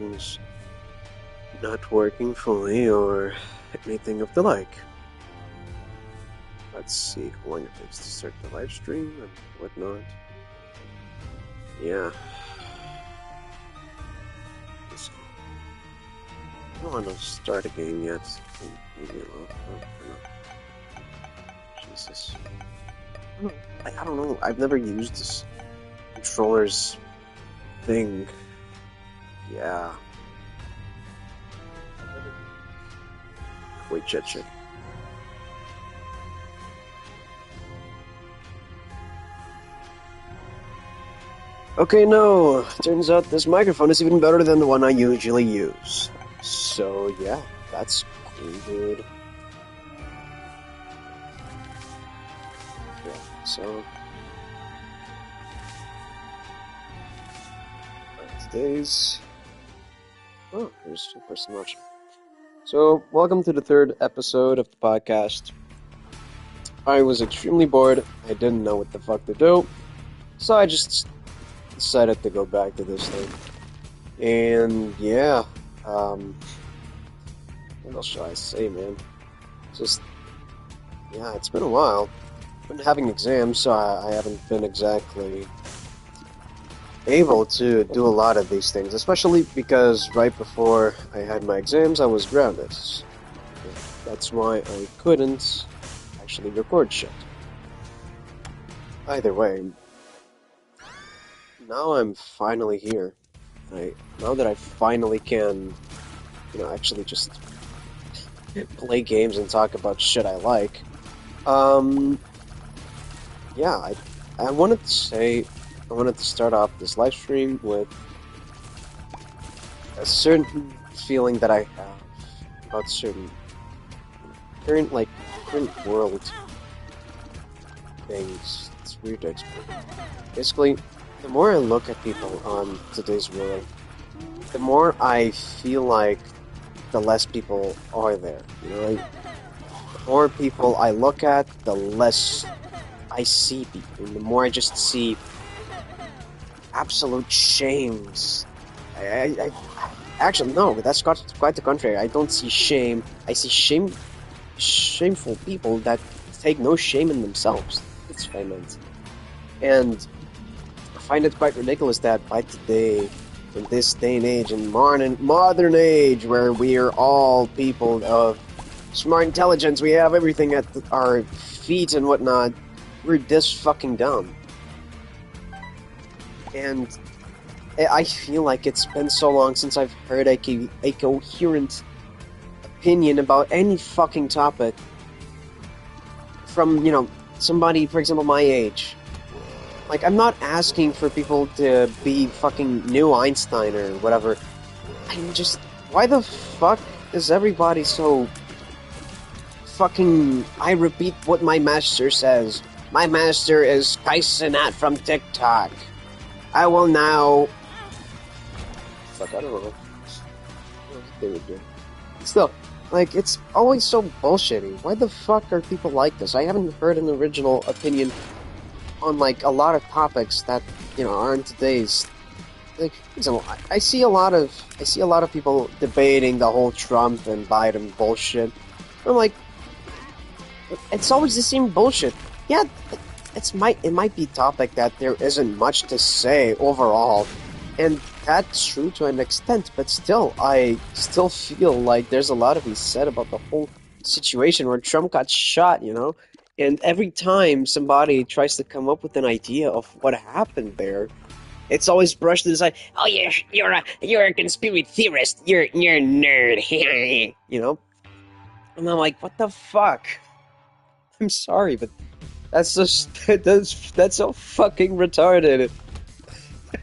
is not working fully or anything of the like. Let's see how long it takes to start the live stream and whatnot. Yeah. Let's see. I don't want to start a game yet. Leave me alone. Oh, no. Jesus. I don't know. I've never used this controller's thing. Yeah. Wait, shit. Okay, no. Turns out this microphone is even better than the one I usually use. So, yeah, that's good. Yeah, so... today's... Oh, there's a person watching. So, welcome to the third episode of the podcast. I was extremely bored. I didn't know what the fuck to do. So I just decided to go back to this thing. And, yeah. What else should I say, man? Just... yeah, it's been a while. I've been having exams, so I haven't been exactly able to do a lot of these things, especially because right before I had my exams, I was grounded. That's why I couldn't actually record shit. Either way, now I'm finally here. Now that I finally can, actually just play games and talk about shit I like. Yeah, I wanted to start off this live stream with a certain feeling that I have about certain current world things. It's weird to explain. Basically, the more I look at people on today's world, the more I feel like the less people are there. The more people I look at, the less I see people. And the more I just see absolute shames. I actually, no, that's quite the contrary. I don't see shame. I see shameful people that take no shame in themselves. That's what I meant. And I find it quite ridiculous that by today, in this day and age, in modern age, where we are all people of smart intelligence, we have everything at our feet and whatnot, we're this fucking dumb. And I feel like it's been so long since I've heard a coherent opinion about any fucking topic from, somebody, for example, my age. Like, I'm not asking for people to be fucking new Einstein or whatever. I'm just... why the fuck is everybody so fucking... I repeat what my master says. My master is Kaisenat from TikTok. I will now... fuck, I don't know. What they would do. Still, like, it's always so bullshitty. Why the fuck are people like this? I haven't heard an original opinion on, like, a lot of topics that, aren't today's. Like, for example, I see a lot of people debating the whole Trump and Biden bullshit. I'm like, it's always the same bullshit. Yeah, it might be a topic that there isn't much to say overall, and that's true to an extent, but still, I still feel like there's a lot to be said about the whole situation where Trump got shot, and every time somebody tries to come up with an idea of what happened there, it's always brushed aside. Oh, you're a conspiracy theorist. You're a nerd. And I'm like, what the fuck? I'm sorry, but that's just that's so fucking retarded.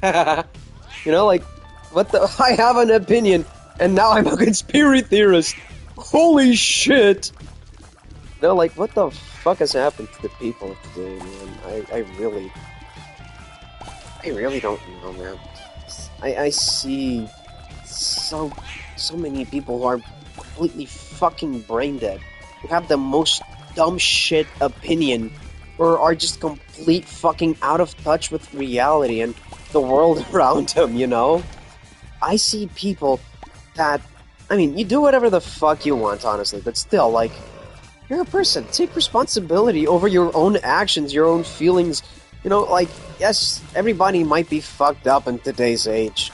Like, what the? I have an opinion, and now I'm a conspiracy theorist. Holy shit! Like, what the fuck has happened to the people of today, man? I really don't know, man. I see so many people who are completely fucking brain dead, who have the most dumb shit opinion, or are just complete fucking out of touch with reality and the world around them, I see people that, I mean, you do whatever the fuck you want, honestly, but still, like, you're a person. Take responsibility over your own actions, your own feelings. You know, like, yes, everybody might be fucked up in today's age.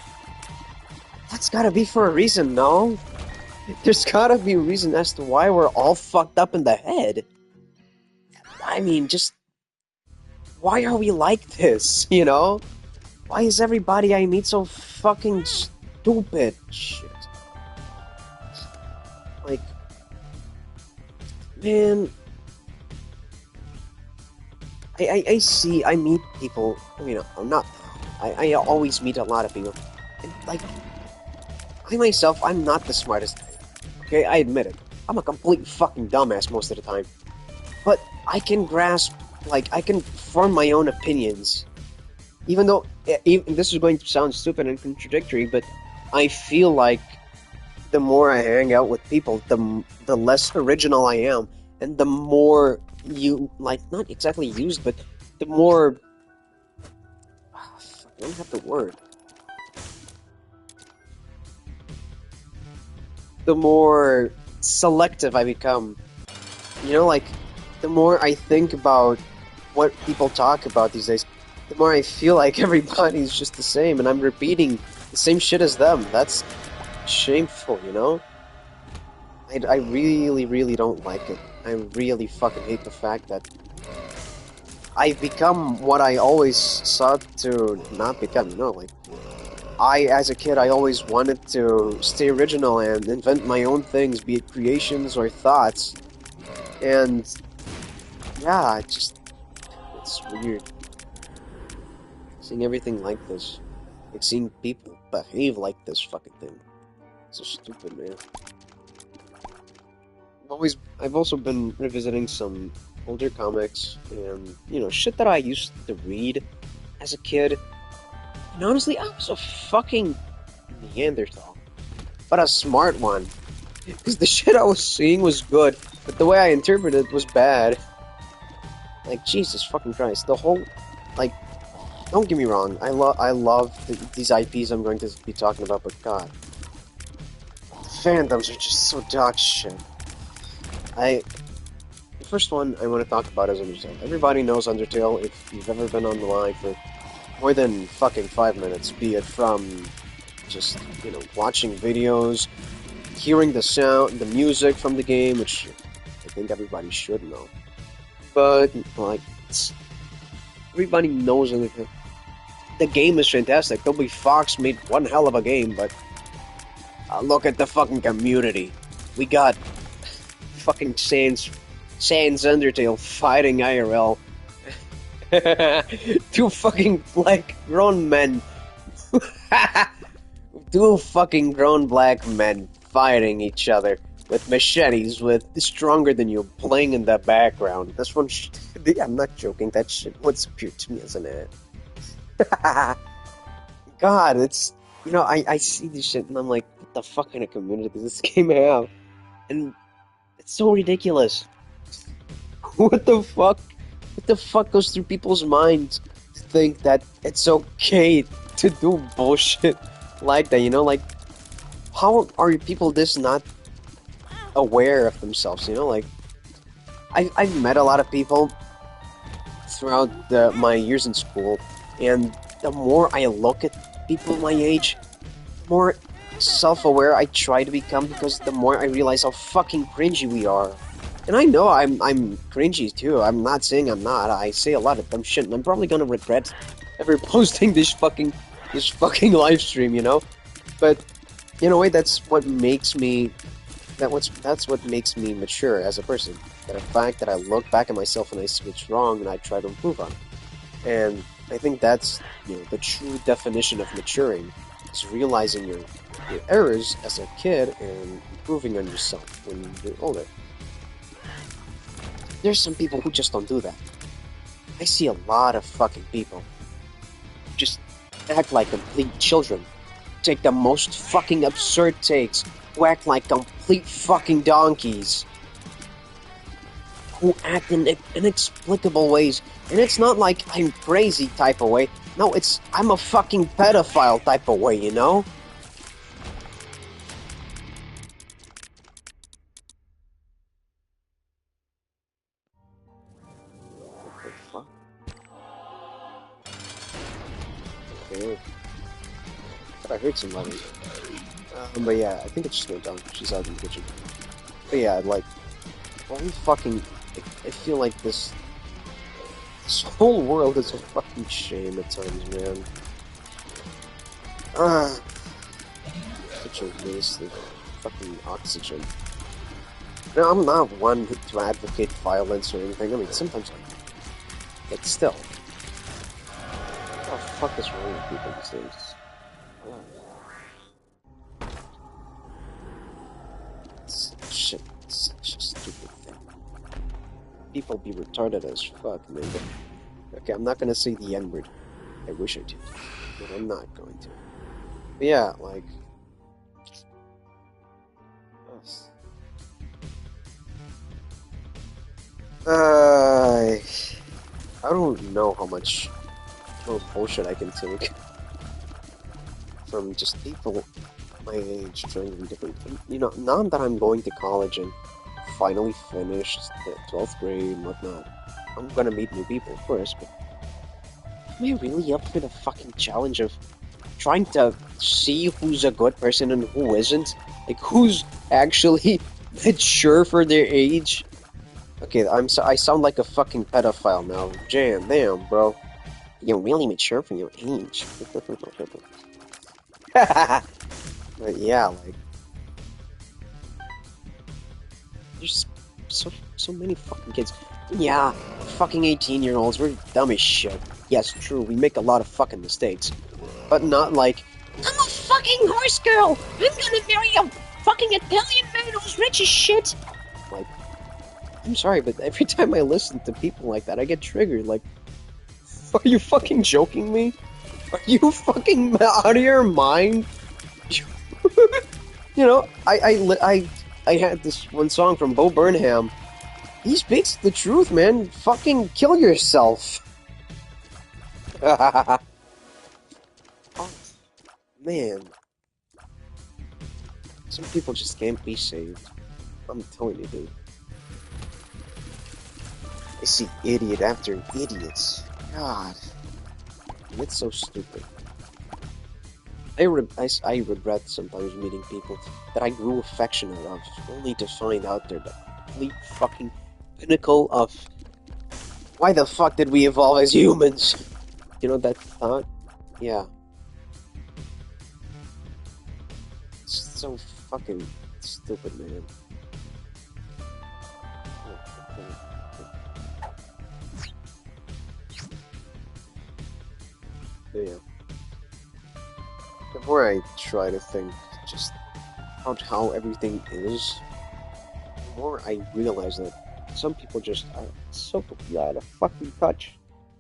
That's gotta be for a reason, no? There's gotta be a reason as to why we're all fucked up in the head. I mean, just, why are we like this, you know? Why is everybody I meet so fucking stupid? Shit. Like, man, I meet people, you know, I'm not, I always meet a lot of people. And, like, I myself, I'm not the smartest. Okay, I admit it. I'm a complete fucking dumbass most of the time. But I can grasp, like, I can form my own opinions. Even though, even, this is going to sound stupid and contradictory, but I feel like the more I hang out with people, the less original I am, and the more you, like, not exactly used, but the more, I don't have the word. The more selective I become. You know, like, the more I think about what people talk about these days, the more I feel like everybody's just the same, and I'm repeating the same shit as them. That's shameful, you know? I really, really don't like it. I really fucking hate the fact that I've become what I always sought to not become, you know? Like, as a kid, I always wanted to stay original and invent my own things, be it creations or thoughts. And, yeah, it's weird. Seeing everything like this. Like, seeing people behave like this fucking thing. It's so stupid, man. I've also been revisiting some older comics and, you know, shit that I used to read as a kid. And honestly, I was a fucking Neanderthal. But a smart one. Because the shit I was seeing was good, but the way I interpreted it was bad. Like, Jesus fucking Christ. The whole, like, don't get me wrong, I love these IPs I'm going to be talking about, but god. The fandoms are just so dog shit. The first one I want to talk about is Undertale. Everybody knows Undertale if you've ever been on the line for more than fucking 5 minutes, be it from just, you know, watching videos, hearing the sound, the music from the game, which I think everybody should know. But, like, everybody knows Undertale. The game is fantastic. W.O.L Fox made one hell of a game, but look at the fucking community. We got fucking Sans Undertale fighting IRL. Two fucking black grown men. Two fucking grown black men fighting each other with machetes, with stronger than you playing in the background. This one, I'm not joking. That shit once appeared to me as an ad. God, it's, you know, I see this shit and I'm like, what the fuck kind of community does this game have? And it's so ridiculous. What the fuck? What the fuck goes through people's minds to think that it's okay to do bullshit like that, you know? Like, how are people this not aware of themselves, you know? Like, I've met a lot of people throughout my years in school, and the more I look at people my age, the more self-aware I try to become, because the more I realize how fucking cringy we are. And I know I'm cringy too. I'm not saying I'm not. I say a lot of dumb shit, and I'm probably gonna regret ever posting this fucking live stream, you know? But in a way, that's what makes me mature as a person. The fact that I look back at myself and I see what's wrong and I try to improve on it. And I think that's, you know, the true definition of maturing, is realizing your errors as a kid and improving on yourself when you're older. There's some people who just don't do that. I see a lot of fucking people who just act like complete children, take the most fucking absurd takes, who act like complete fucking donkeys, who act in inexplicable ways. And it's not like I'm crazy type of way. No, it's I'm a fucking pedophile type of way, you know? I heard somebody. But yeah, I think it just went down. She's out in the kitchen. But yeah, like, holy fucking, I feel like this whole world is a fucking shame at times, man. Ah, such a waste of fucking oxygen. Now, I'm not one to advocate violence or anything. I mean, sometimes I do. But still. What the fuck is wrong with people these days? Shit, such a stupid thing. People be retarded as fuck, man. Okay, I'm not gonna say the N-word. I wish I did. But I'm not going to. But yeah, like... I don't know how much more bullshit I can take from just people my age trying to be different. You know, now that I'm going to college and finally finished the 12th grade and whatnot, I'm gonna meet new people, of course, but am I really up for the fucking challenge of trying to see who's a good person and who isn't? Like, who's actually mature for their age? Okay, I sound like a fucking pedophile now. Damn, bro. You're really mature for your age. But yeah, like, there's so many fucking kids. Yeah, fucking 18-year-olds, we're dumb as shit. Yes, true, we make a lot of fucking mistakes. But not like, I'm a fucking horse girl! I'm gonna marry a fucking Italian man who's rich as shit! Like, I'm sorry, but every time I listen to people like that, I get triggered. Like, are you fucking joking me? Are you fucking out of your mind? You know, I had this one song from Bo Burnham. He speaks the truth, man. Fucking kill yourself. Oh, man. Some people just can't be saved. I'm telling you, dude. I see idiot after idiot. God. It's so stupid. I regret sometimes meeting people that I grew affectionate of, only to find out they're the complete fucking pinnacle of why the fuck did we evolve as humans? You know that thought? Yeah. It's so fucking stupid, man. Yeah. The more I try to think just about how everything is, the more I realize that some people just are so completely out of fucking touch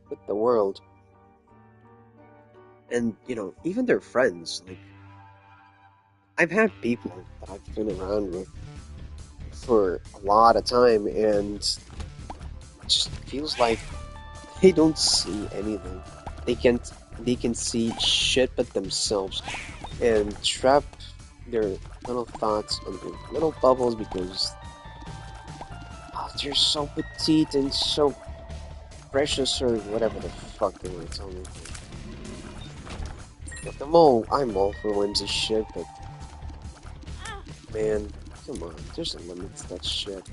with the world. And, you know, even their friends, like, I've had people that I've been around with for a lot of time, and it just feels like they don't see anything. They can see shit but themselves, and trap their little thoughts on their little bubbles because they're so petite and so precious or whatever the fuck they want to tell me. Like, I'm all for whimsy shit, but man, come on, there's a limit to that shit.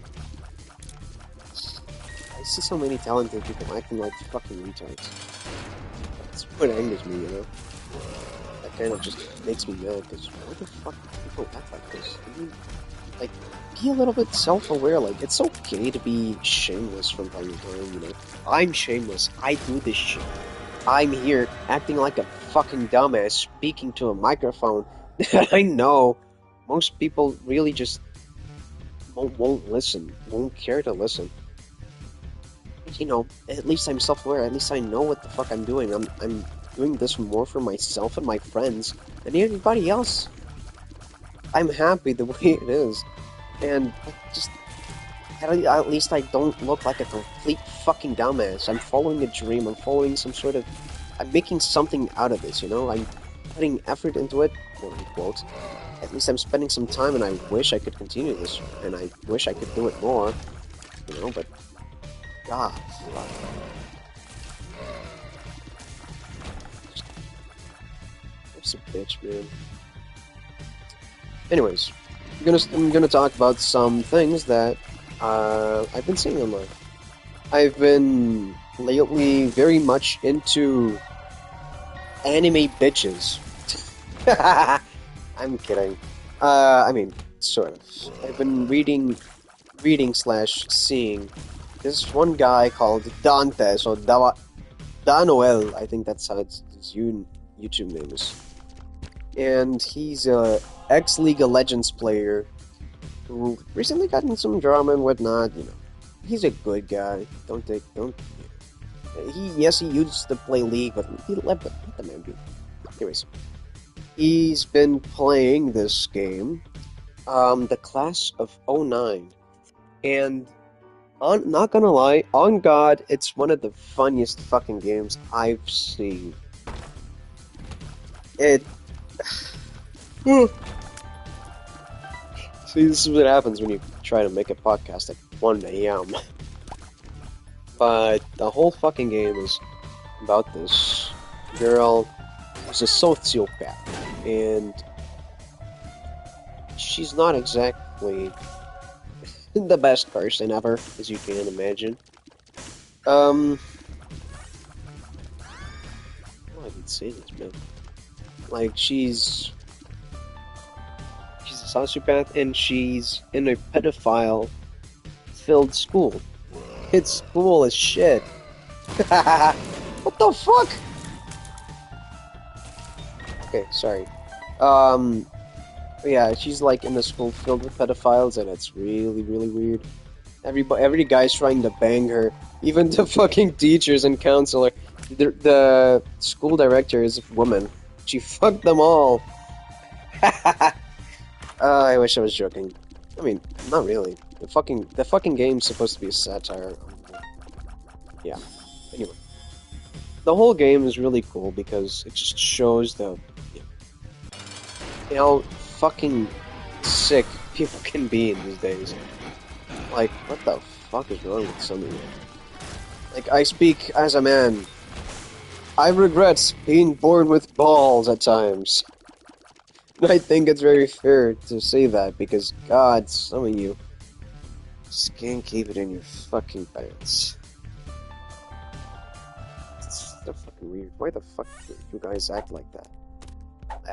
I see so many talented people acting like fucking retards. That's what angers me, you know? That kind of just makes me mad, because why the fuck do people act like this? I mean, like, be a little bit self-aware, like, it's okay to be shameless from time to time, you know? I'm shameless, I do this shit. I'm here acting like a fucking dumbass, speaking to a microphone that I know most people really just won't listen, won't care to listen. You know, at least I'm self-aware, at least I know what the fuck I'm doing. I'm doing this more for myself and my friends than anybody else. I'm happy the way it is, and I just, at least I don't look like a complete fucking dumbass. I'm following a dream, I'm following some sort of, I'm making something out of this, you know? I'm putting effort into it, quote unquote. At least I'm spending some time, and I wish I could continue this, and I wish I could do it more, you know, but God, there's It's a bitch, man. Anyways, I'm gonna talk about some things that I've been seeing online. I've been lately very much into anime bitches. I'm kidding. I mean, sort of. I've been reading slash seeing this one guy called Dante, so W.O.L, I think that's how his YouTube name is. And he's a ex-League of Legends player who recently got in some drama and whatnot, you know. He's a good guy. Yes, he used to play League, but let the man be. Anyways, he's been playing this game, the Class of '09, and not gonna lie, on God, it's one of the funniest fucking games I've seen. It. See, this is what happens when you try to make a podcast at 1 a.m. But the whole fucking game is about this girl who's a sociopath, and she's not exactly the best person ever, as you can imagine. How do I even say this, man? Like, she's a sociopath, and she's in a pedophile-filled school. It's cool as shit. What the fuck? Okay, sorry. Yeah, she's like in a school filled with pedophiles, and it's really, really weird. Every guy's trying to bang her. Even the fucking teachers and counselor. The school director is a woman. She fucked them all. I wish I was joking. I mean, not really. The fucking game's supposed to be a satire. Yeah. Anyway, the whole game is really cool because it just shows how fucking sick people can be in these days. Like, what the fuck is wrong with some of you? Like, I speak as a man. I regret being born with balls at times. I think it's very fair to say that because, God, some of you just can't keep it in your fucking pants. It's so fucking weird. Why the fuck do you guys act like that?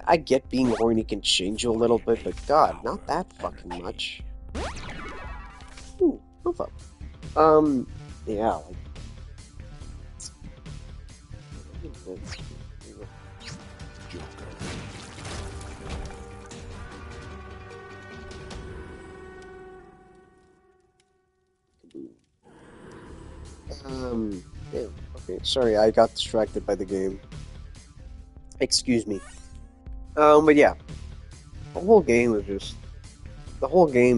I get being horny can change you a little bit, but God, not that fucking much. Ooh, move up. Yeah, like... Yeah, okay, sorry, I got distracted by the game. Excuse me. But yeah. The whole game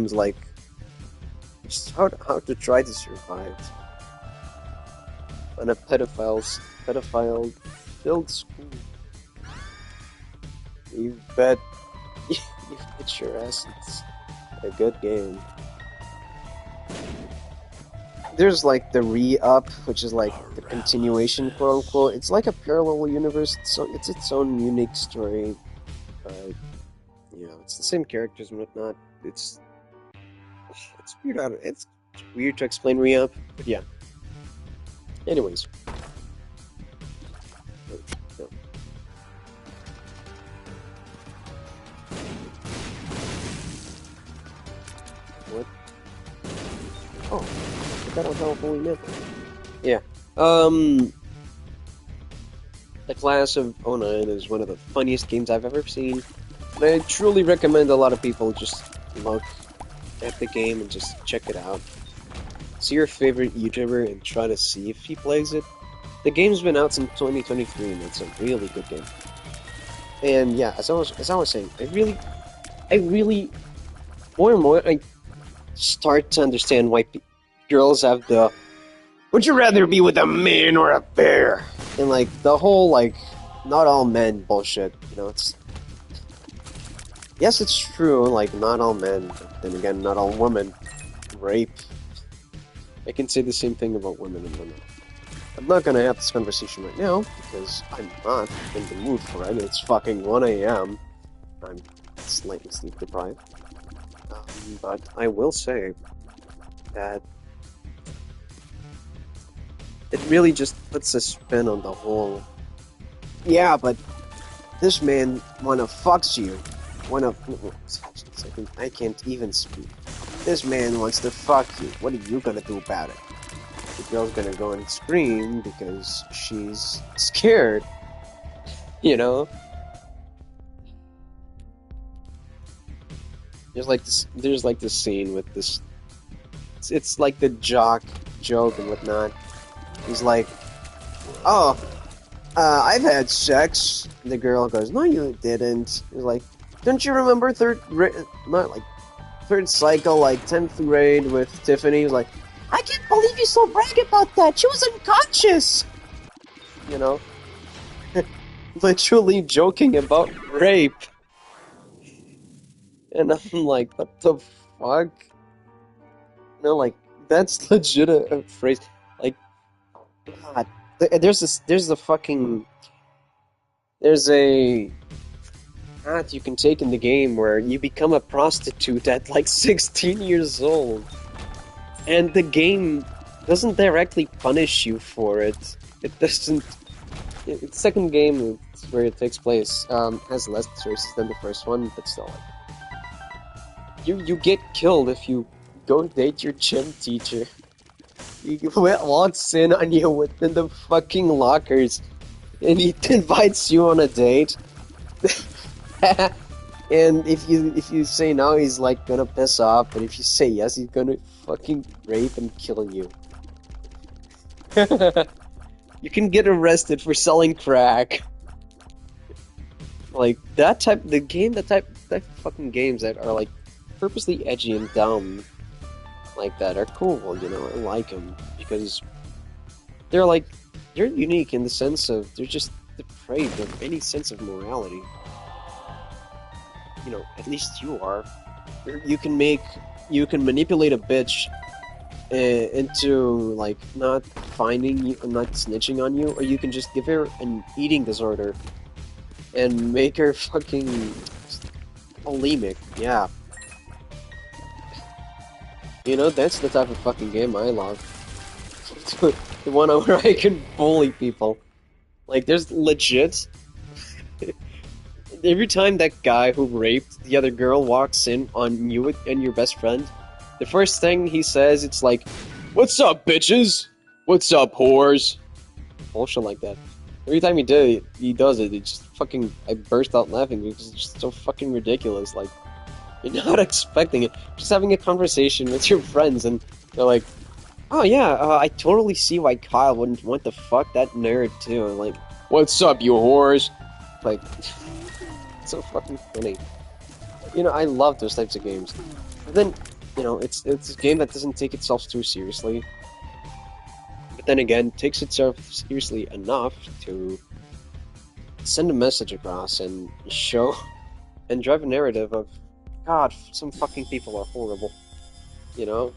is like, just how to try to survive on a pedophile-filled school. You bet your ass it's a good game. There's like the re-up, which is like the continuation, quote unquote. It's like a parallel universe, so it's its own unique story. But you know, it's the same characters and whatnot. It's weird. It's weird to explain re-up, but yeah. Anyways. No. What? Oh. I don't know fully meant. Yeah. The Class of '09 is one of the funniest games I've ever seen. And I truly recommend a lot of people just look at the game and just check it out. See your favorite YouTuber and try to see if he plays it. The game's been out since 2023 and it's a really good game. And yeah, as I was saying, I really, more and more, I start to understand why girls have the would you rather be with a man or a bear? And like the whole like not all men bullshit, you know, it's yes it's true, like not all men, but then again not all women rape. I can say the same thing about women and women. I'm not gonna have this conversation right now, because I'm not in the mood for it. It's fucking 1 a.m. I'm slightly sleep deprived. But I will say that it really just puts a spin on the whole. Yeah, but this man wanna fucks you. I can't even speak. This man wants to fuck you. What are you gonna do about it? The girl's gonna go and scream because she's scared. You know? There's like this scene with this. It's like the jock joke and whatnot. He's like, "Oh, I've had sex." The girl goes, "No, you didn't." He's like, "Don't you remember third cycle, like 10th grade with Tiffany?" He was like, "I can't believe you so brag about that. She was unconscious." You know, literally joking about rape. And I'm like, what the fuck? No, like, that's legit a phrase. Like, God, there's a path you can take in the game where you become a prostitute at like 16 years old. And the game doesn't directly punish you for it. It doesn't. The second game, where it takes place, has less choices than the first one, but still, you get killed if you go date your gym teacher. He walks in on you within the fucking lockers, and he invites you on a date. And if you say no, he's like gonna piss off. But if you say yes, he's gonna fucking rape and kill you. You can get arrested for selling crack. Like that type of fucking games that are like purposely edgy and dumb like that are cool, you know. I like them because they're unique in the sense of they're just depraved of any sense of morality. You know, at least you are. You can manipulate a bitch into like not finding you, not snitching on you, or you can just give her an eating disorder and make her fucking bulimic. Yeah. You know, that's the type of fucking game I love. The one where I can bully people. Like, there's legit... Every time that guy who raped the other girl walks in on you and your best friend, the first thing he says, it's like, "What's up, bitches? What's up, whores?" Bullshit like that. Every time he does it, it's just fucking... I burst out laughing because it's just so fucking ridiculous. Like, you're not expecting it. Just having a conversation with your friends, and they're like, "Oh yeah, I totally see why Kyle wouldn't want to fuck that nerd too." I'm like, "What's up, you whores?" Like, it's so fucking funny. You know, I love those types of games. But then, you know, it's a game that doesn't take itself too seriously. But then again, takes itself seriously enough to send a message across and show and drive a narrative of, God, some fucking people are horrible. You know?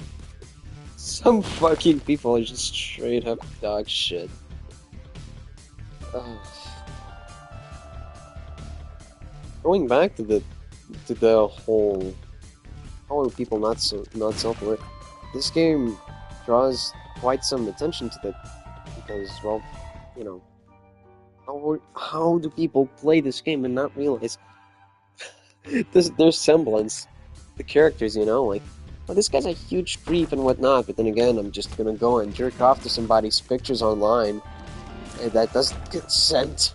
Some fucking people are just straight up dog shit. Going back to the whole how are people not self-aware, this game draws quite some attention to that because, well, you know, how do people play this game and not realize their semblance, the characters, you know, like, oh, this guy's a huge creep and whatnot, but then again, I'm just gonna go and jerk off to somebody's pictures online, and that doesn't consent.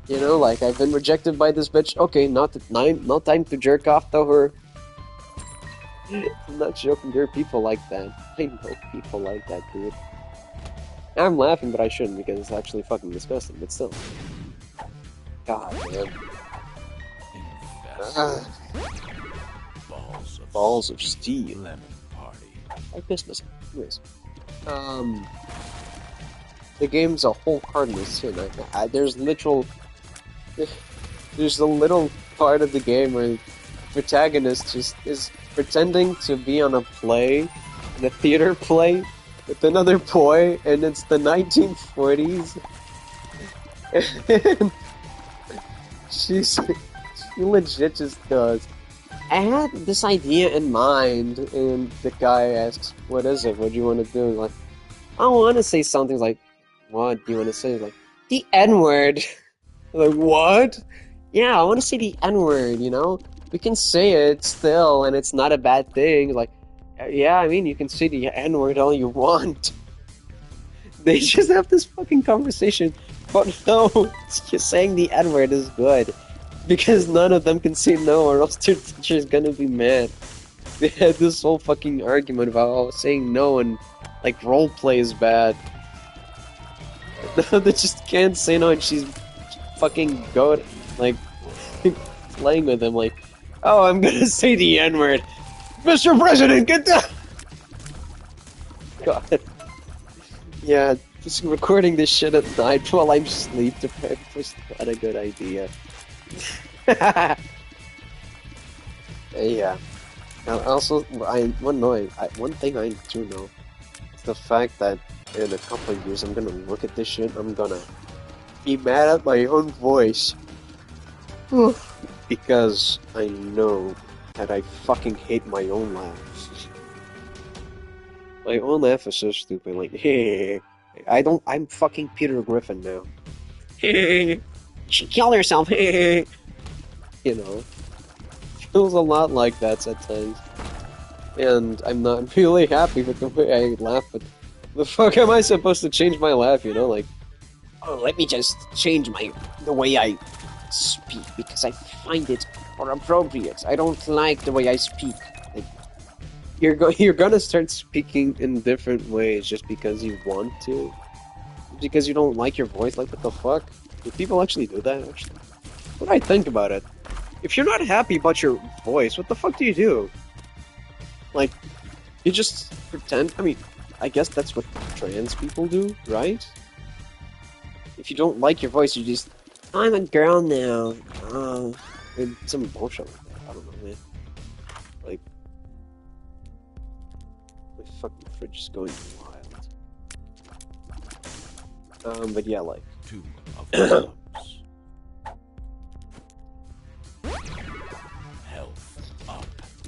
You know, like, I've been rejected by this bitch. Okay, not time to jerk off to her. I'm not joking, there are people like that. I know people like that, dude. I'm laughing, but I shouldn't because it's actually fucking disgusting, but still. God, man. Balls of steel. Lemon party. I pissed myself. Anyways. The game's a whole part of this too. There's a little part of the game where the protagonist just is pretending to be on a play, in a theater play, with another boy, and it's the 1940s. And she legit just does. I had this idea in mind, and the guy asks, "What is it? What do you want to do?" Like, I want to say something like, "What do you want to say?" Like, the N-word. Like, what? Yeah, I want to say the N-word, you know? We can say it still, and it's not a bad thing. Like, yeah, I mean, you can say the N-word all you want. They just have this fucking conversation, but no, just saying the N-word is good. Because none of them can say no, or else their teacher's gonna be mad. They had this whole fucking argument about saying no and, like, roleplay is bad. Now they just can't say no, and she's fucking like, playing with him, like, oh, I'm gonna say the N-word. Mr. President, get down! God. Yeah, just recording this shit at night while I'm sleep deprived was not a good idea. Yeah. Also, one thing I do know is the fact that in a couple of years I'm gonna look at this shit, I'm gonna be mad at my own voice. Because I know that I fucking hate my own laugh. My own laugh is so stupid, like, I'm fucking Peter Griffin now. She killed herself, you know. Feels a lot like that at times. And I'm not really happy with the way I laugh, but the fuck am I supposed to change my laugh, you know? Like, oh, let me just change the way I speak because I find it more appropriate. I don't like the way I speak. Like, you're gonna start speaking in different ways just because you want to, because you don't like your voice. Like, what the fuck? Do people actually do that? Actually, what do I think about it? If you're not happy about your voice, what the fuck do you do? Like, you just pretend. I mean, I guess that's what trans people do, right? If you don't like your voice, you just, I'm a girl now. And some bullshit like that. I don't know, man. Like, my fucking fridge is going wild. But yeah, like. Two of the health up.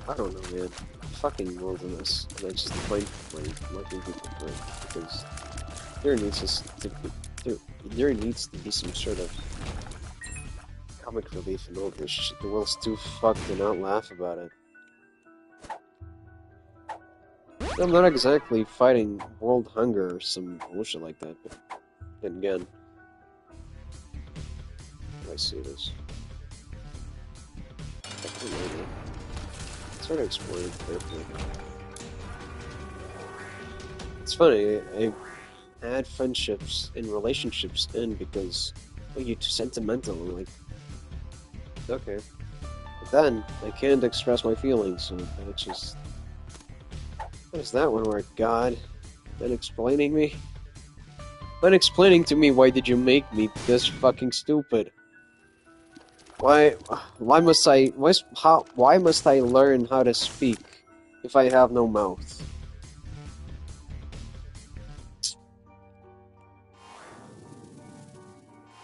I don't know, man. Fucking wilderness. And I just find liking people for it because there needs to be some sort of comic relief in all this shit. The world's too fucked to not laugh about it. I'm not exactly fighting world hunger or some bullshit like that, but then again, I see this. I don't know, man. Sort of exploring carefully. It's funny, I had friendships and relationships end because, well, you're too sentimental. I'm like, okay. But then, I can't express my feelings, so it's just... What is that one where God then explaining me? Then explaining to me why did you make me this fucking stupid? Why must I learn how to speak if I have no mouth?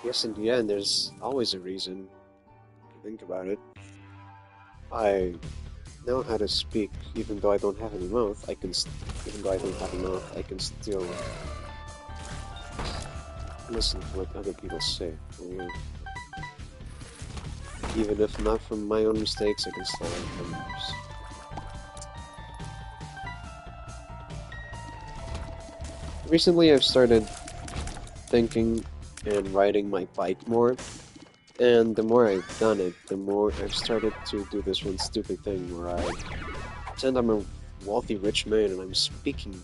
Yes, in the end, there's always a reason. Think about it. I know how to speak, even though I don't have any mouth. Even though I don't have a mouth, I can still listen to what other people say. Even if not from my own mistakes, I can still learn from others. Recently, I've started thinking and riding my bike more, and the more I've done it, the more I've started to do this one stupid thing where I pretend I'm a wealthy rich man and I'm speaking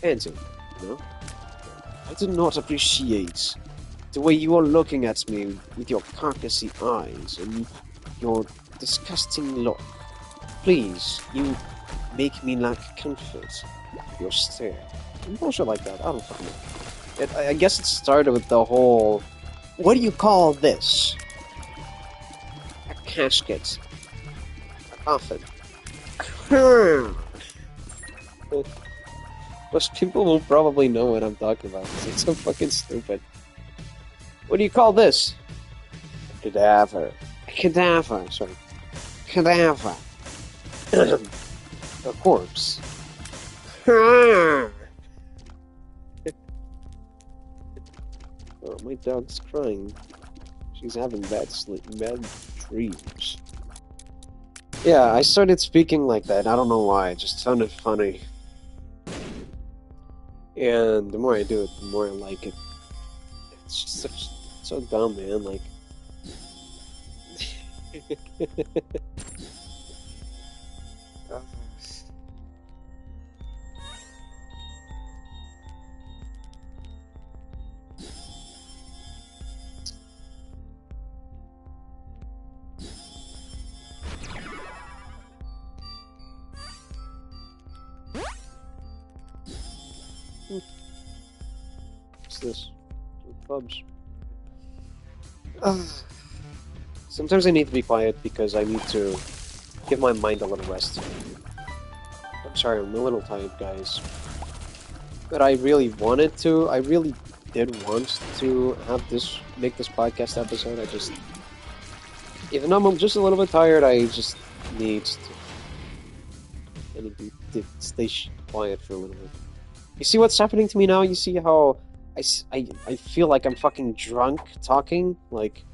fancy, you know? I do not appreciate the way you are looking at me with your carcassy eyes and your disgusting look. Please, you make me lack comfort with your stare. And bullshit like that, I don't fucking know. I guess it started with the whole, what do you call this? A casket. A coffin. Most people will probably know what I'm talking about. It's so fucking stupid. What do you call this? A cadaver. A cadaver, sorry. Cadaver. A corpse. Oh, my dog's crying. She's having bad dreams. Yeah, I started speaking like that. I don't know why. It just sounded funny. And the more I do it, the more I like it. It's just so dumb, man. Like, what's this? Pubs. Sometimes I need to be quiet because I need to give my mind a little rest. I'm sorry, I'm a little tired, guys. But I really wanted to. I really did want to make this podcast episode. Even though I'm just a little bit tired, I just need to stay quiet for a little bit. You see what's happening to me now? You see how I feel like I'm fucking drunk talking? Like,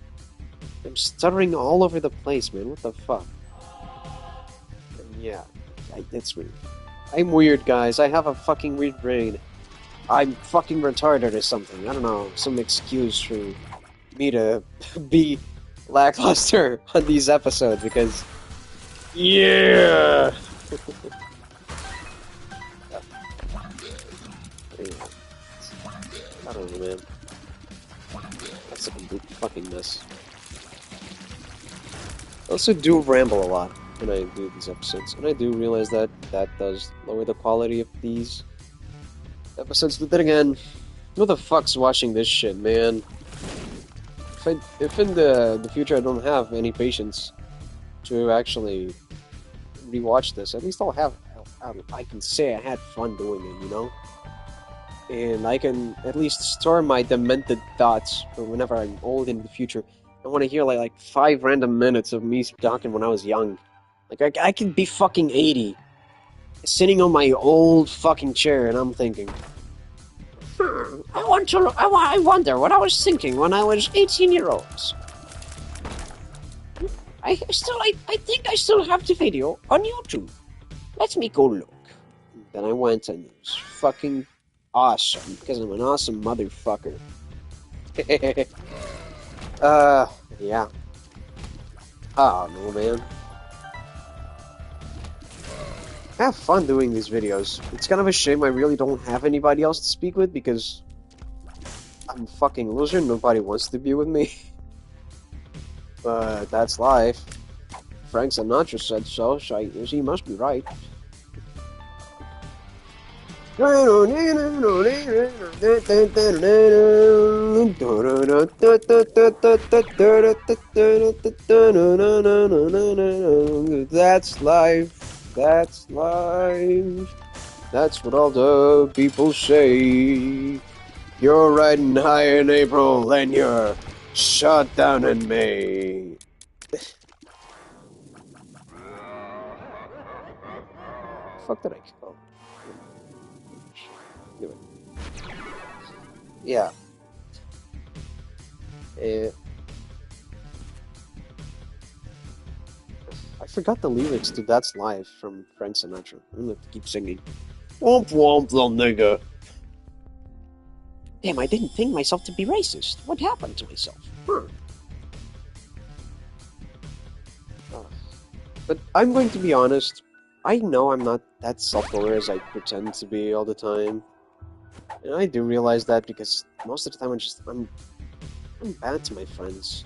I'm stuttering all over the place, man. What the fuck? And yeah, it's weird. I'm weird, guys. I have a fucking weird brain. I'm fucking retarded or something. I don't know. Some excuse for me to be lackluster on these episodes because... Yeah! I don't know, man. That's a complete fucking mess. I also do ramble a lot when I do these episodes, and I do realize that that does lower the quality of these episodes. But then again, who the fuck's watching this shit, man? If in the future I don't have any patience to actually rewatch this, at least I can say I had fun doing it, you know? And I can at least store my demented thoughts for whenever I'm old in the future. I want to hear like 5 random minutes of me talking when I was young. Like I could be fucking 80, sitting on my old fucking chair, and I'm thinking, I wonder what I was thinking when I was 18-year-olds. I think I still have the video on YouTube. Let me go look. Then I went and it was fucking awesome, because I'm an awesome motherfucker. Yeah. Oh, no, man. I have fun doing these videos. It's kind of a shame I really don't have anybody else to speak with, because I'm a fucking loser, nobody wants to be with me. But that's life. Frank Sinatra said so, so he must be right. That's life. That's life. That's what all the people say. You're riding high in April and you're shot down in May. Fuck did I kill? Yeah. I forgot the lyrics to That's Life from Frank Sinatra. I'm gonna have to keep singing. Womp womp, little nigga. Damn, I didn't think myself to be racist. What happened to myself? But I'm going to be honest. I know I'm not that self-aware as I pretend to be all the time. And I do realize that because most of the time I'm bad to my friends.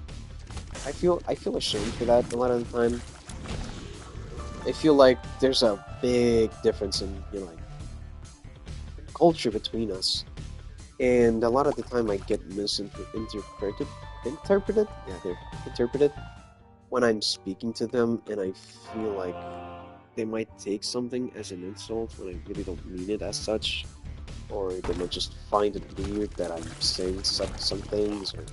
I feel ashamed for that a lot of the time. I feel like there's a big difference in, you know, like, culture between us. And a lot of the time I get interpreted when I'm speaking to them, and I feel like they might take something as an insult when I really don't mean it as such. or they might just find it weird that I'm saying some things. Or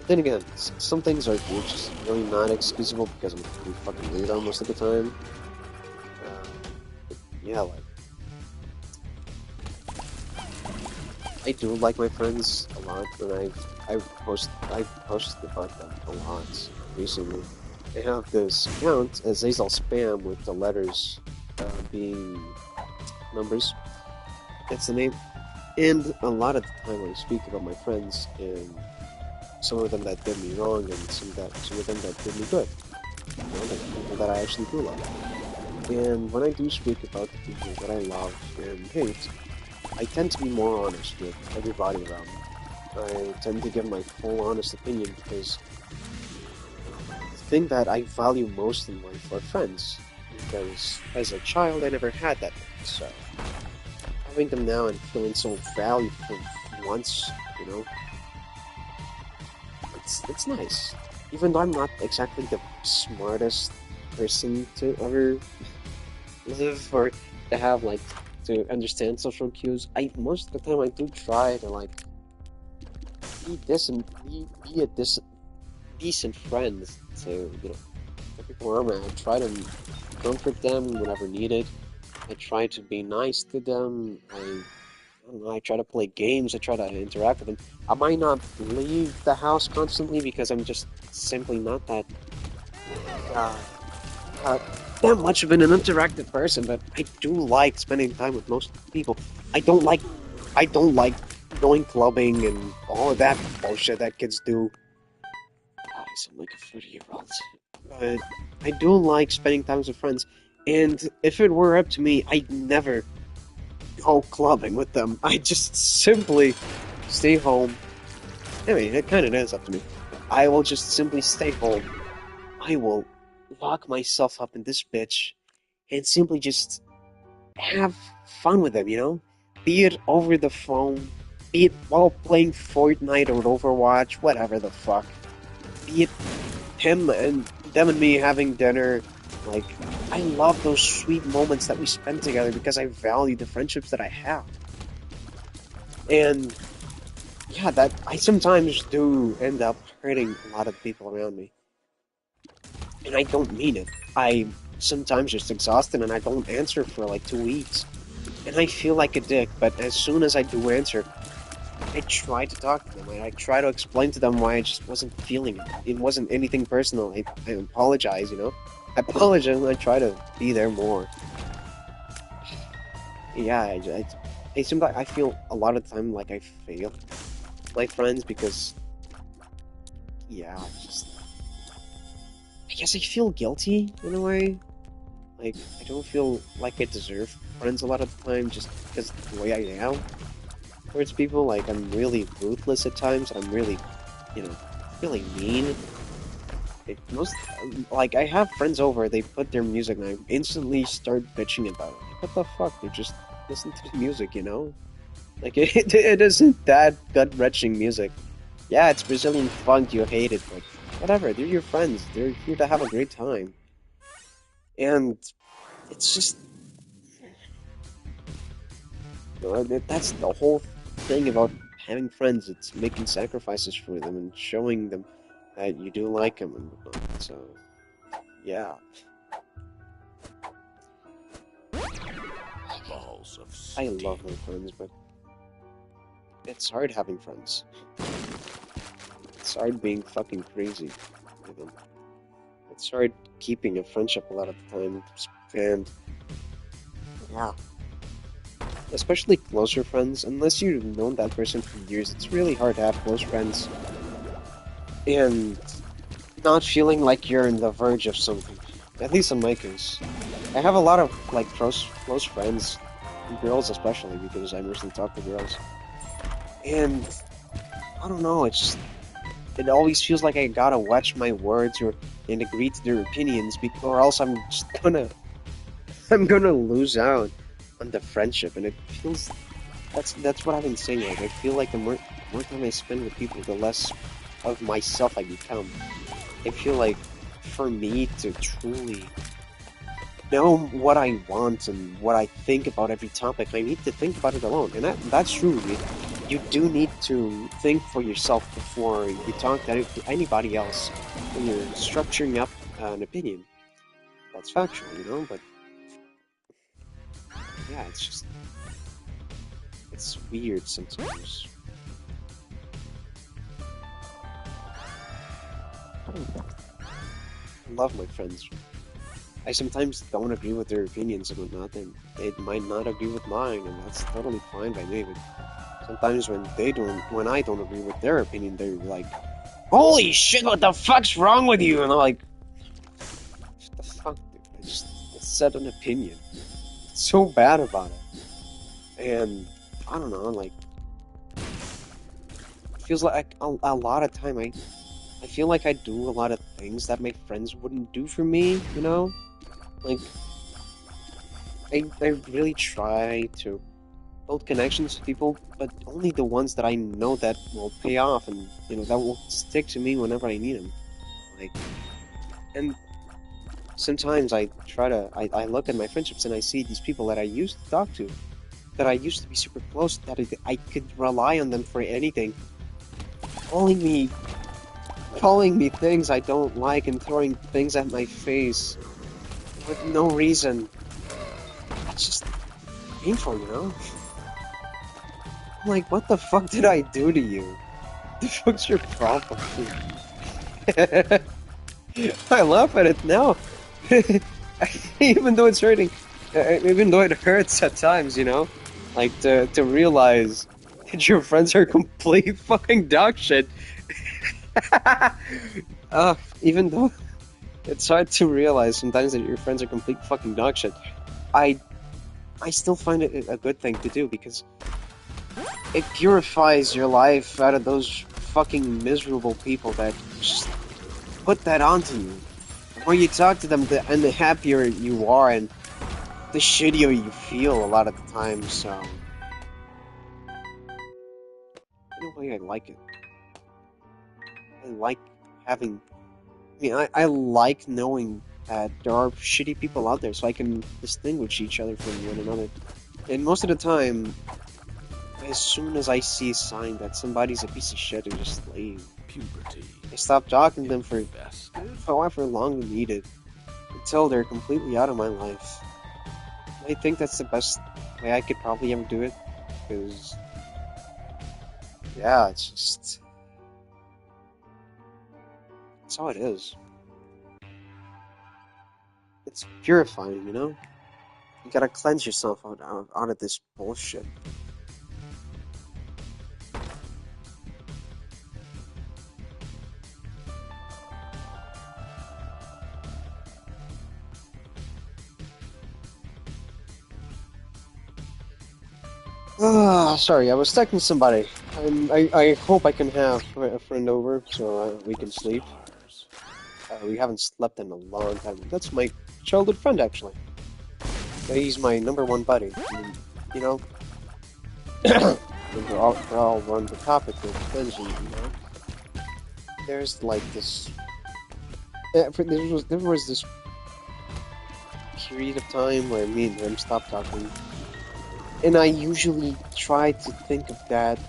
then again, some things are just really not excusable because I'm pretty fucking weirdo most of the time. Yeah, like I do like my friends a lot, and I've posted about them a lot recently. I have this account as Azel Spam with the letters being numbers. That's the name. And a lot of the time when I speak about my friends, and some of them that did me wrong, and some of them that did me good, you know, the people that I actually do love. And when I do speak about the people that I love and hate, I tend to be more honest with everybody around me. I tend to give my full honest opinion because the thing that I value most in life are friends. Because as a child, I never had that. So having them now and feeling so valued for once, you know, it's nice. Even though I'm not exactly the smartest person to ever live or to have like to understand social cues, I most of the time I do try to like be decent, be a decent friend to the people around me. I try to comfort them whenever needed. I try to be nice to them. I don't know, I try to play games. I try to interact with them. I might not leave the house constantly because I'm just simply not uh, uh, that much of an interactive person. But I do like spending time with most people. I don't like I don't like going clubbing and all of that bullshit that kids do. God, I sound like a 30-year-old. But I do like spending time with friends. And if it were up to me, I'd never go clubbing with them. I just simply stay home. I mean, it kind of is up to me. I will just simply stay home. I will lock myself up in this bitch and simply just have fun with them, you know? Be it over the phone, be it while playing Fortnite or Overwatch, whatever the fuck. Be it him and them and me having dinner. Like, I love those sweet moments that we spend together because I value the friendships that I have. And yeah, that I sometimes do end up hurting a lot of people around me. And I don't mean it. I sometimes just exhausted and I don't answer for like 2 weeks. And I feel like a dick, but as soon as I do answer, I try to talk to them. I try to explain to them why I just wasn't feeling it. It wasn't anything personal. I apologize, you know? I apologize and I try to be there more. Yeah, I sometimes I feel a lot of the time like I fail my friends because, yeah, I guess I feel guilty in a way. Like, I don't feel like I deserve friends a lot of the time just because of the way I am towards people. Like, I'm really ruthless at times. I'm really, you know, really mean. Like, I have friends over, they put their music and I instantly start bitching about it. Like, what the fuck? They just listen to the music, you know? Like, it isn't that gut-wrenching music. Yeah, it's Brazilian funk, you hate it, but whatever, they're your friends. They're here to have a great time. And it's just, that's the whole thing about having friends. It's making sacrifices for them and showing them that you do like them and whatnot. So, yeah, Balls of I steel. love my friends, but it's hard having friends. It's hard being fucking crazy with them. It's hard keeping a friendship a lot of the time. And, yeah, especially closer friends, unless you've known that person for years, it's really hard to have close friends and not feeling like you're on the verge of something. At least in my case. I have a lot of like close friends, girls especially, because I mostly talk to girls. And I don't know, it always feels like I gotta watch my words or and agree to their opinions, or else I'm just I'm gonna lose out on the friendship, and it feels that's what I've been saying. Like I feel like the more time I spend with people, the less of myself I become. I feel like for me to truly know what I want and what I think about every topic. I need to think about it alone, and that's true. You do need to think for yourself before you talk to anybody else when you're structuring up an opinion. That's factual, you know. But yeah, it's weird sometimes. I love my friends. I sometimes don't agree with their opinions and whatnot, and they might not agree with mine, and that's totally fine by me. But sometimes when I don't agree with their opinion, they're like, "Holy shit, what the fuck's wrong with you?" And I'm like, "What the fuck, dude? I said an opinion. It's so bad about it." And I don't know, like, it feels like a lot of time I feel like I do a lot of things that my friends wouldn't do for me, you know? Like, I really try to build connections with people, but only the ones that I know that will pay off and, you know, that will stick to me whenever I need them. Like, and sometimes I look at my friendships and I see these people that I used to talk to, that I used to be super close, that I could rely on them for anything, calling me, calling me things I don't like and throwing things at my face with no reason. It's just painful, you know? I'm like, what the fuck did I do to you? What the fuck's your problem? I laugh at it now. Even though it's hurting, even though it hurts at times, you know? Like, to realize that your friends are complete fucking dog shit. Even though it's hard to realize sometimes that your friends are complete fucking dog shit, I, I still find it a good thing to do because it purifies your life out of those fucking miserable people that just put that onto you. The more you talk to them, and the happier you are, and the shittier you feel a lot of the time, so... In a way, I like it. I like having... I like knowing that there are shitty people out there, so I can distinguish each other from one another. And most of the time, as soon as I see a sign that somebody's a piece of shit or just lame, Puberty. I stop talking to them for Festive. however long needed, until they're completely out of my life. I think that's the best way I could probably ever do it, because, yeah, it's how it is. It's purifying, you know? You gotta cleanse yourself out of this bullshit. Ah, sorry, I was texting somebody. I hope I can have a friend over so we can sleep. We haven't slept in a long time. That's my childhood friend, actually. He's my #1 buddy. I mean, you know, we're all on the topic of cleansing, you know. There's like this. There was this period of time where me and him stopped talking, and I usually try to think of that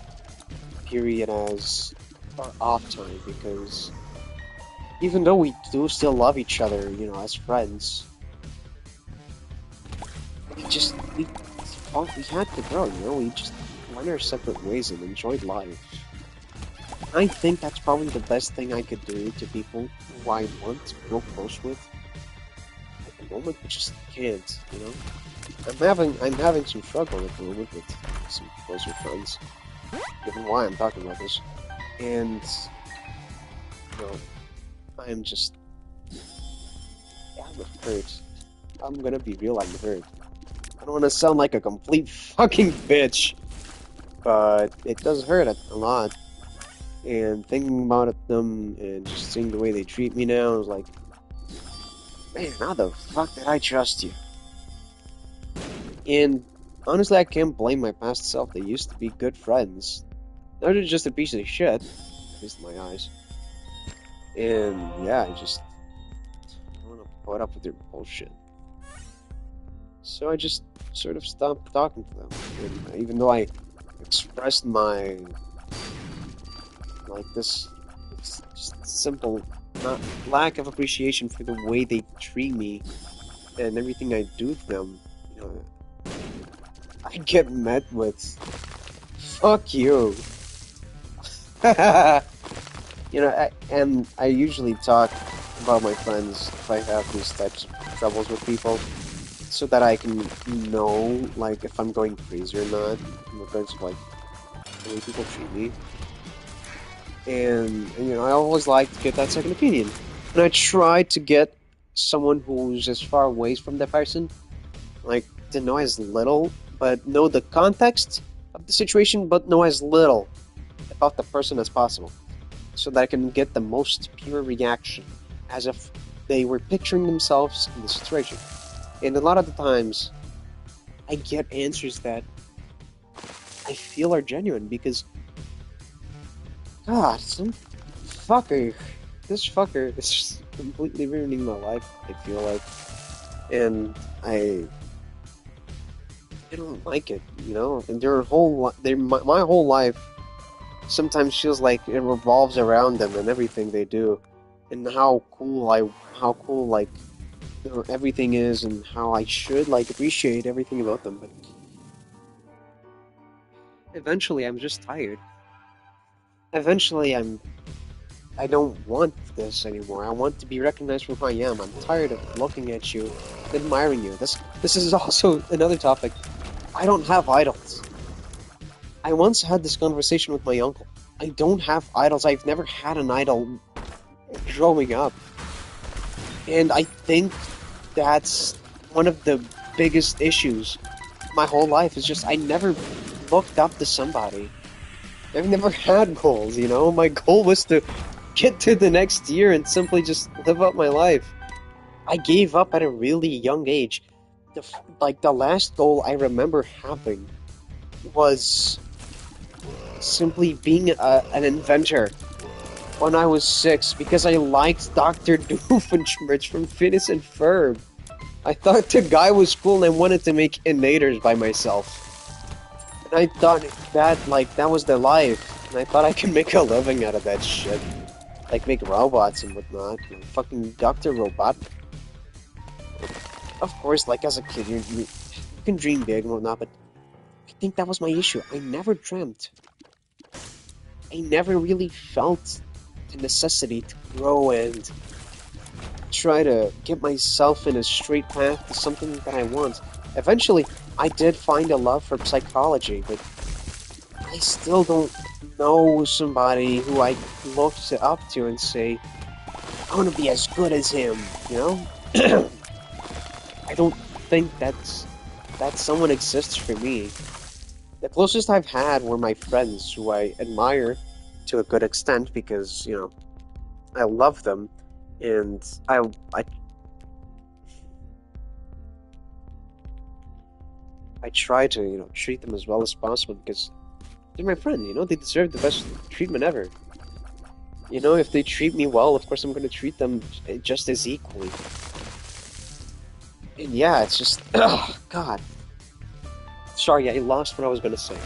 period as our off time because even though we do still love each other, you know, as friends, we we had to grow, you know, we just went our separate ways and enjoyed life. I think that's probably the best thing I could do to people who I want to grow close with. At the moment, we just can't, you know. I'm having some struggle at the moment with some closer friends, given why I'm talking about this, and you know, I'm just, yeah, I'm hurt. I'm gonna be real, I'm hurt. I don't want to sound like a complete fucking bitch, but it does hurt a lot. And thinking about them and just seeing the way they treat me now, I was like, man, how the fuck did I trust you? And honestly, I can't blame my past self. They used to be good friends. Now they're just a piece of shit, at least in my eyes. And yeah, I don't want to put up with their bullshit. So I just sort of stopped talking to them. And even though I expressed my, like, this just simple not lack of appreciation for the way they treat me and everything I do to them, you know, I get met with, fuck you. And I usually talk about my friends if I have these types of troubles with people, so that I can know, like, if I'm going crazy or not, in regards to, like, the way people treat me. And, I always like to get that second opinion. And I try to get someone who's as far away from the person, like, to know as little, but know the context of the situation, but know as little about the person as possible, so that I can get the most pure reaction, as if they were picturing themselves in the situation. And a lot of the times, I get answers that I feel are genuine because, God, this fucker is just completely ruining my life, I feel like. And I don't like it, And my whole life sometimes feels like it revolves around them and everything they do, and how cool, like, everything is, and how I should, like, appreciate everything about them. But eventually, I'm just tired. Eventually, I don't want this anymore. I want to be recognized for who I am. I'm tired of looking at you, admiring you. This is also another topic. I don't have idols. I once had this conversation with my uncle. I don't have idols. I've never had an idol growing up. And I think that's one of the biggest issues my whole life, is just I never looked up to somebody. I've never had goals, My goal was to get to the next year and simply just live out my life. I gave up at a really young age. The last goal I remember having was simply being an inventor when I was 6, because I liked Dr. Doofenshmirtz from Phineas and Ferb. I thought the guy was cool and I wanted to make innators by myself. And I thought that was the life. And I thought I could make a living out of that shit. Like, make robots and whatnot. Like, fucking Dr. Robot. Of course, like, as a kid, you can dream big and whatnot, but I think that was my issue. I never dreamt. I never really felt the necessity to grow and try to get myself in a straight path to something that I want. Eventually, I did find a love for psychology, but I still don't know somebody who I look up to and say, I want to be as good as him, I don't think that someone exists for me. The closest I've had were my friends, who I admire to a good extent because, I love them, and I try to, treat them as well as possible because they're my friend, they deserve the best treatment ever. If they treat me well, of course I'm going to treat them just as equally. And yeah, it's just, oh, God. Sorry, I lost what I was going to say.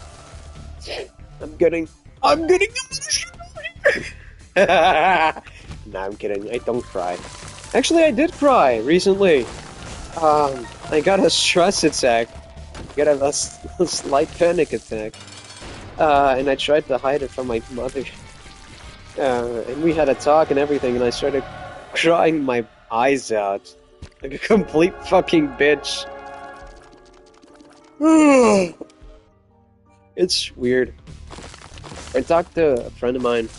I'm getting emotional. Nah, I'm kidding. I don't cry. Actually, I did cry recently. I got a stress attack. I got a slight panic attack. And I tried to hide it from my mother. And we had a talk and everything, and I started crying my eyes out. Like a complete fucking bitch. It's weird. I talked to a friend of mine.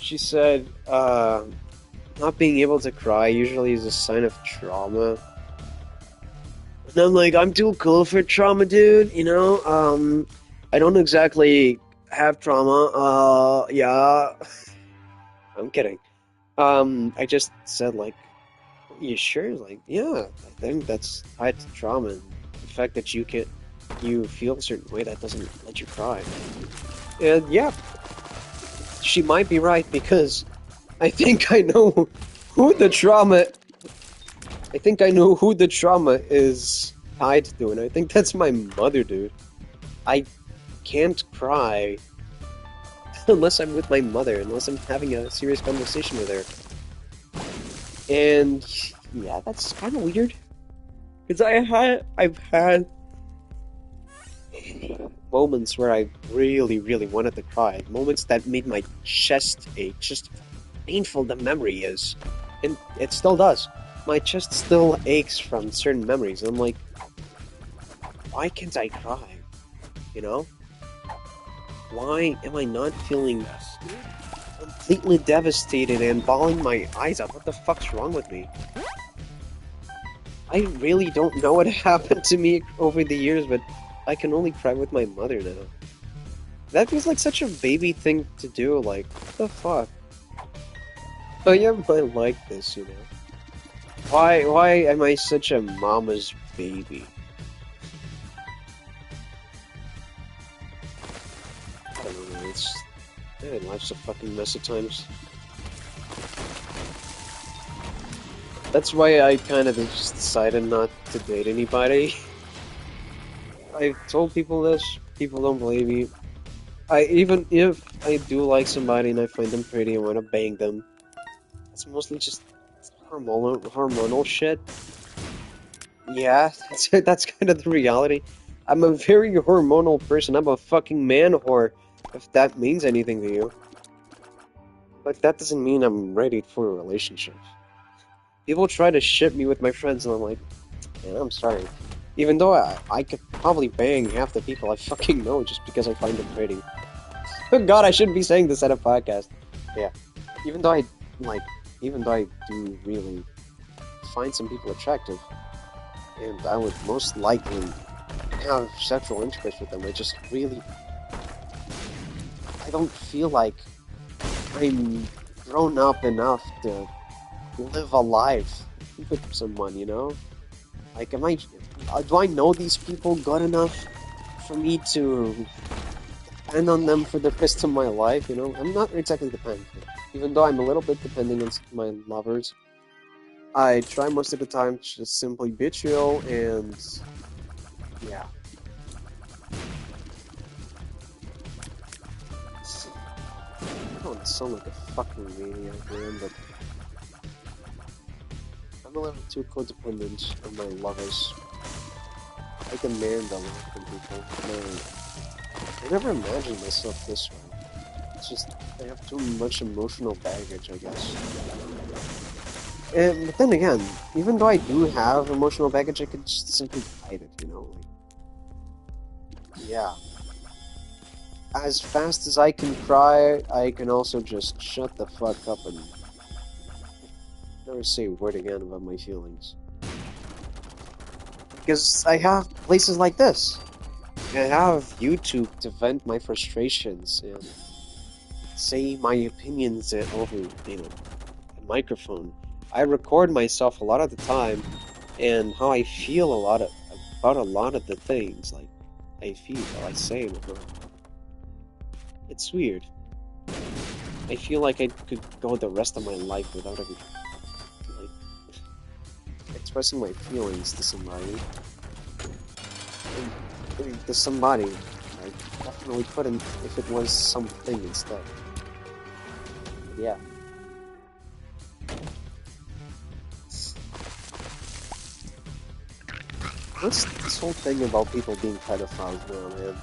She said, not being able to cry usually is a sign of trauma. And I'm like, I'm too cool for trauma, dude, I don't exactly have trauma, yeah. I'm kidding. I just said, like, you sure? Like, yeah, I think that's tied to trauma, and the fact that you feel a certain way, that doesn't let you cry. And yeah, she might be right, because I think I know who the trauma is tied to, and I think that's my mother, dude. I can't cry unless I'm with my mother, unless I'm having a serious conversation with her. And yeah, that's kind of weird. Because I've had moments where I really, really wanted to cry. Moments that made my chest ache. Just painful the memory is. And it still does. My chest still aches from certain memories. And I'm like, why can't I cry? You know? Why am I not feeling completely devastated and bawling my eyes out? What the fuck's wrong with me? I really don't know what happened to me over the years, but I can only cry with my mother now. That feels like such a baby thing to do, like, what the fuck? Why am I like this, you know? Why am I such a mama's baby? I don't know, life's a fucking mess at times. That's why I kind of just decided not to date anybody. I've told people this, people don't believe me. Even if I do like somebody and I find them pretty and want to bang them, it's mostly just hormonal shit. Yeah, that's kind of the reality. I'm a very hormonal person. I'm a fucking man whore, if that means anything to you. But that doesn't mean I'm ready for a relationship. People try to ship me with my friends, and I'm like, man, I'm sorry. Even though I could probably bang half the people I fucking know just because I find them pretty. Oh God, I shouldn't be saying this at a podcast. Yeah. Even though I, like, even though I do really find some people attractive, and I would most likely have sexual intercourse with them, I don't feel like I'm grown up enough to live a life with someone, you know? Like, do I know these people good enough for me to depend on them for the rest of my life, you know? I'm not exactly dependent. Even though I'm a little bit dependent on my lovers, I try most of the time to just simply be chill and yeah. I don't sound like a fucking maniac, man, but I'm a little too codependent on my lovers. I demand a lot from people. I never imagined myself this way. It's just, I have too much emotional baggage, I guess. But then again, even though I do have emotional baggage, I could just simply hide it, you know? Like, yeah. As fast as I can cry, I can also just shut the fuck up and never say a word again about my feelings. Because I have places like this. I have YouTube to vent my frustrations and say my opinions over, a microphone. I record myself a lot of the time and how I feel about a lot of the things like I feel while I say and whatnot. It's weird. I feel like I could go the rest of my life without ever like expressing my feelings to somebody. And to somebody, I definitely couldn't if it was something instead. But yeah. What's this whole thing about people being pedophiles now, man?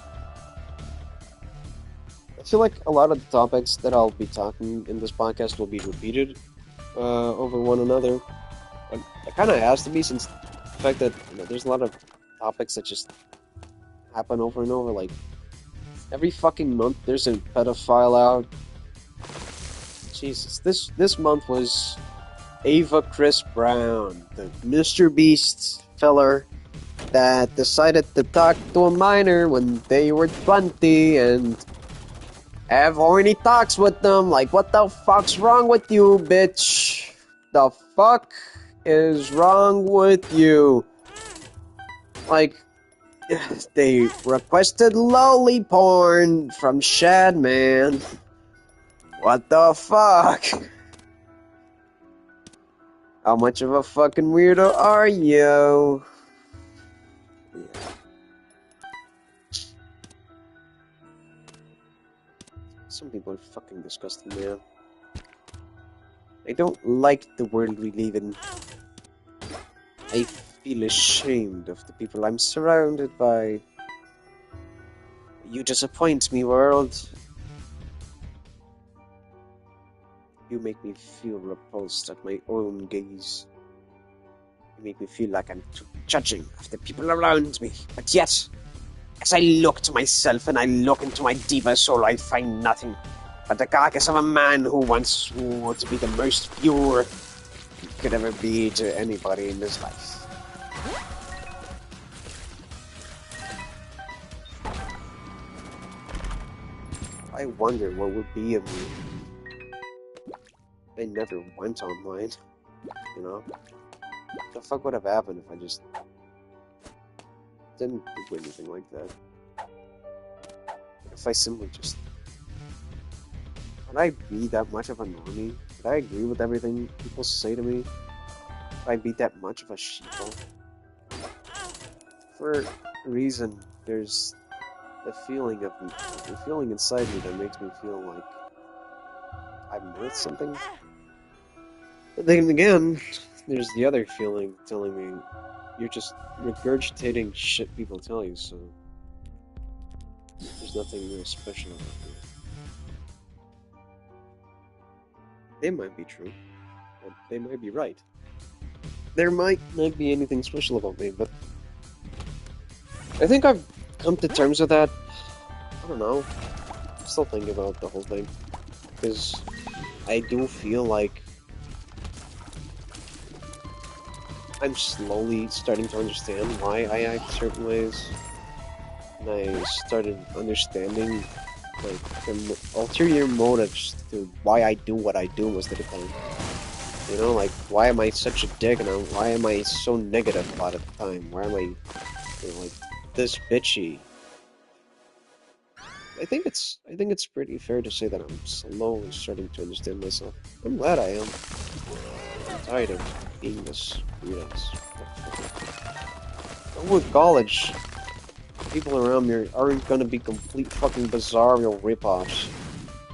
I feel like a lot of the topics that I'll be talking in this podcast will be repeated over one another. But it kind of has to be since the fact that there's a lot of topics that just happen over and over. Like every fucking month, there's a pedophile out. Jesus, this month was Ava Chris Brown, the Mr. Beast feller that decided to talk to a minor when they were 20 and have horny talks with them. Like, what the fuck's wrong with you, bitch? The fuck is wrong with you? Like, they requested lolly porn from Shad, man. What the fuck? How much of a fucking weirdo are you? Yeah. Some people are fucking disgusting, man. I don't like the world we live in. I feel ashamed of the people I'm surrounded by. You disappoint me, world. You make me feel repulsed at my own gaze. You make me feel like I'm too judging of the people around me. But yet, as I look to myself and I look into my deeper soul, I find nothing but the carcass of a man who once swore to be the most pure he could ever be to anybody in this life. I wonder what would be of me. I never went online, you know? What the fuck would have happened if I just didn't do anything like that? If I simply just... Would I be that much of a normie? Would I agree with everything people say to me? Would I be that much of a sheeple? For a reason, there's a feeling inside me that makes me feel like I'm worth something. But then again, there's the other feeling telling me you're just regurgitating shit people tell you, so there's nothing really special about you. They might be true, and they might be right. There might not be anything special about me, but I think I've come to terms with that. I don't know. I'm still thinking about the whole thing, because I do feel like I'm slowly starting to understand why I act certain ways. And I started understanding, like, the ulterior motives to why I do what I do most of the time. You know, like, why am I such a dick, and why am I so negative a lot of the time? Why am I, like, this bitchy? I think it's pretty fair to say that I'm slowly starting to understand myself. I'm glad I am. I'm tired of being this weird-ass. With college, people around me aren't gonna be complete fucking bizarro rip-offs.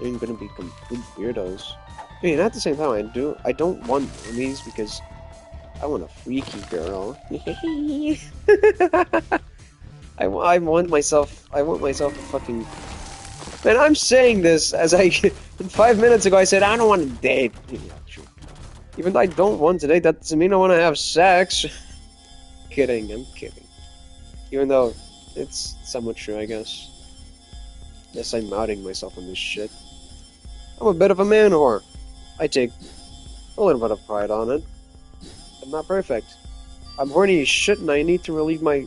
They're gonna be complete weirdos. I mean, at the same time, I don't want enemies because I want a freaky girl. I want myself a fucking... Man, I'm saying this as 5 minutes ago I said I don't want to date. Yeah, true. Even though I don't want to date, that doesn't mean I want to have sex. Kidding, I'm kidding. Even though it's somewhat true, I guess. Yes, I'm outing myself on this shit. I'm a bit of a man whore. I take a little bit of pride on it. I'm not perfect. I'm horny as shit and I need to relieve my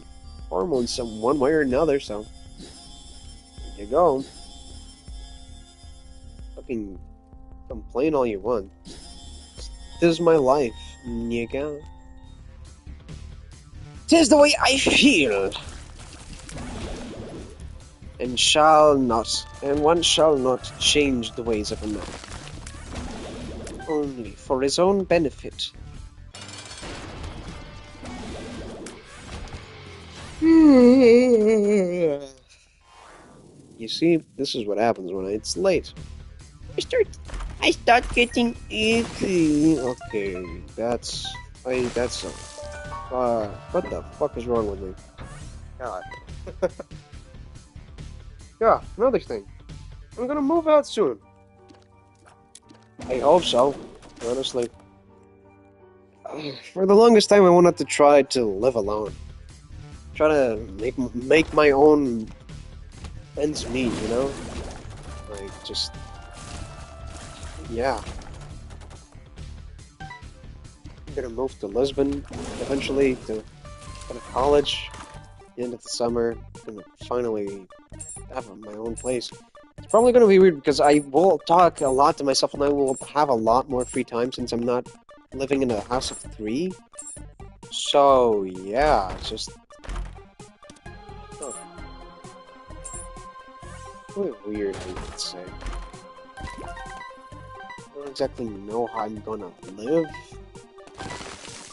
hormones some one way or another, so... There you go. Fucking complain all you want. This is my life, nigga. Tis the way I feel! And one shall not change the ways of a man. Only for his own benefit. You see, this is what happens when it's late. I start getting icky. Okay, that's what the fuck is wrong with me? God. Yeah, another thing. I'm gonna move out soon. I hope so, honestly. For the longest time, I wanted to try to live alone. Try to make my own ends meet, you know? Like, just... Yeah. I'm gonna move to Lisbon, eventually, to go to college, at the end of the summer, and finally have my own place. It's probably gonna be weird, because I will talk a lot to myself, and I will have a lot more free time, since I'm not living in a house of 3. So, yeah, it's just... Really weird, I would say. I don't exactly know how I'm gonna live.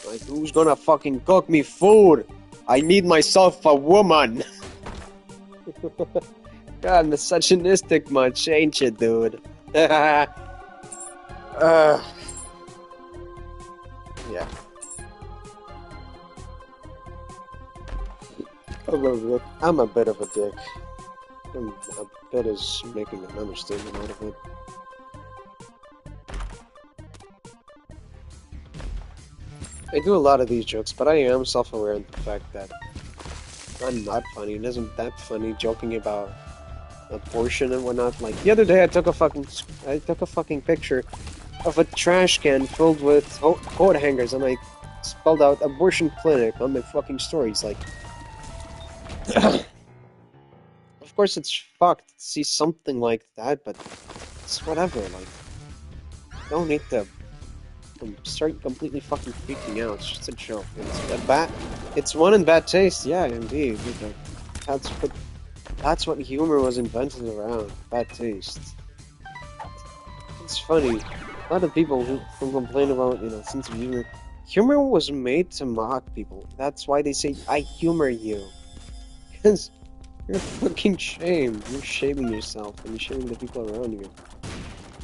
Like, who's gonna fucking cook me food? I need myself a woman. God, misogynistic much, ain't you, dude? Yeah. I'm a bit of a dick. A bit is making an understatement out of it. I do a lot of these jokes, but I am self-aware of the fact that I'm not funny. It isn't that funny joking about abortion and whatnot. Like the other day, I took a fucking picture of a trash can filled with coat hangers, and I spelled out abortion clinic on my fucking stories. Like, of course, it's fucked to see something like that, but it's whatever. Like, don't need to start completely fucking freaking out. It's just a joke. It's one in bad taste. Yeah, indeed. That's what that's what humor was invented around. Bad taste. It's funny. A lot of people who complain about, sense of humor. Humor was made to mock people. That's why they say, I humor you. Because you're fucking shame. You're shaming yourself and you're shaming the people around you.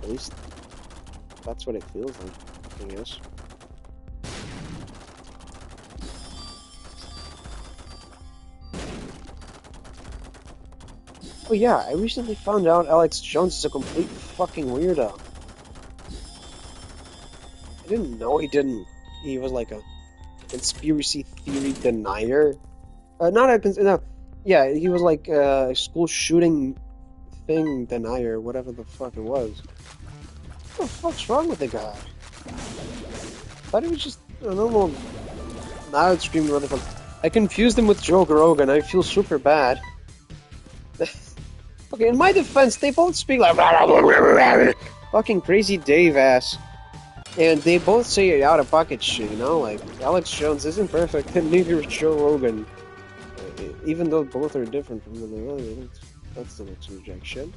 At least that's what it feels like, I guess. Oh yeah, I recently found out Alex Jones is a complete fucking weirdo. I didn't know he was like a conspiracy theory denier. Not a no, yeah, he was like a school shooting thing denier, whatever the fuck it was. What the fuck's wrong with the guy? Thought he was just a normal loud screaming motherfucker. I confused him with Joe Rogan. I feel super bad. Okay, in my defense, they both speak like fucking crazy Dave ass. And they both say out of pocket shit, like Alex Jones isn't perfect, and neither is Joe Rogan. Even though both are different from one another, that's the next rejection.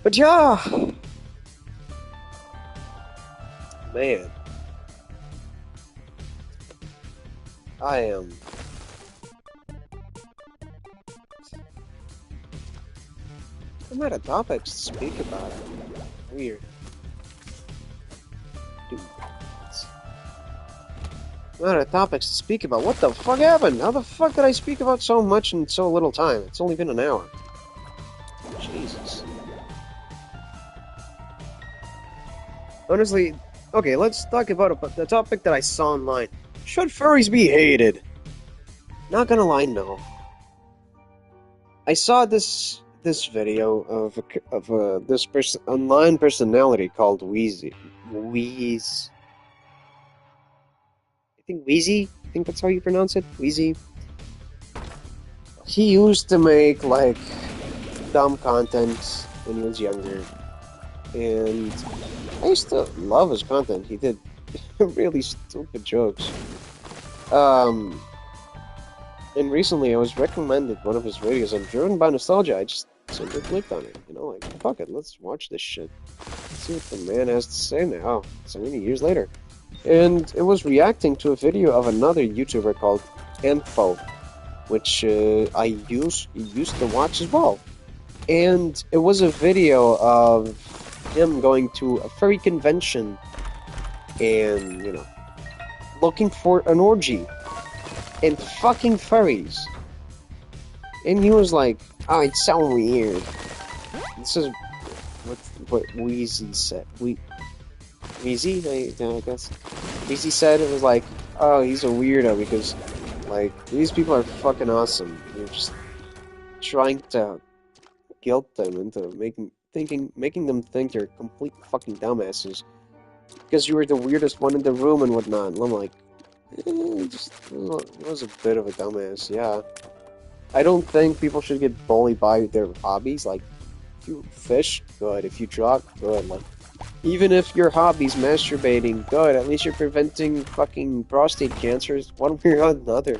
But yeah, man, I'm out of topics to speak about it. Weird. Dude. I'm out of topics to speak about. What the fuck happened? How the fuck did I speak about so much in so little time? It's only been an hour. Jesus. Honestly, okay, let's talk about the topic that I saw online. Should furries be hated? Not gonna lie, no. I saw this video of this online personality called Wheezy. I think Wheezy? I think that's how you pronounce it? Wheezy? He used to make, like, dumb content when he was younger. And I used to love his content. He did really stupid jokes. And recently I was recommended one of his videos, and driven by nostalgia, I just simply clicked on it. Like, fuck it, let's watch this shit. Let's see what the man has to say now, so many years later. And it was reacting to a video of another YouTuber called Info, which I used to watch as well. And it was a video of him going to a furry convention and, looking for an orgy and fucking furries. And he was like, oh, it's so weird. This is what Wheezy said. Wheezy, I guess. Wheezy said it was like, oh, he's a weirdo because, like, these people are fucking awesome. You're just trying to guilt them into making them think you're complete fucking dumbasses because you were the weirdest one in the room and whatnot. And I'm like, it was a bit of a dumbass, yeah. I don't think people should get bullied by their hobbies. Like, if you fish, good. If you draw, good. Like, even if your hobby's masturbating, good. At least you're preventing fucking prostate cancers one way or another.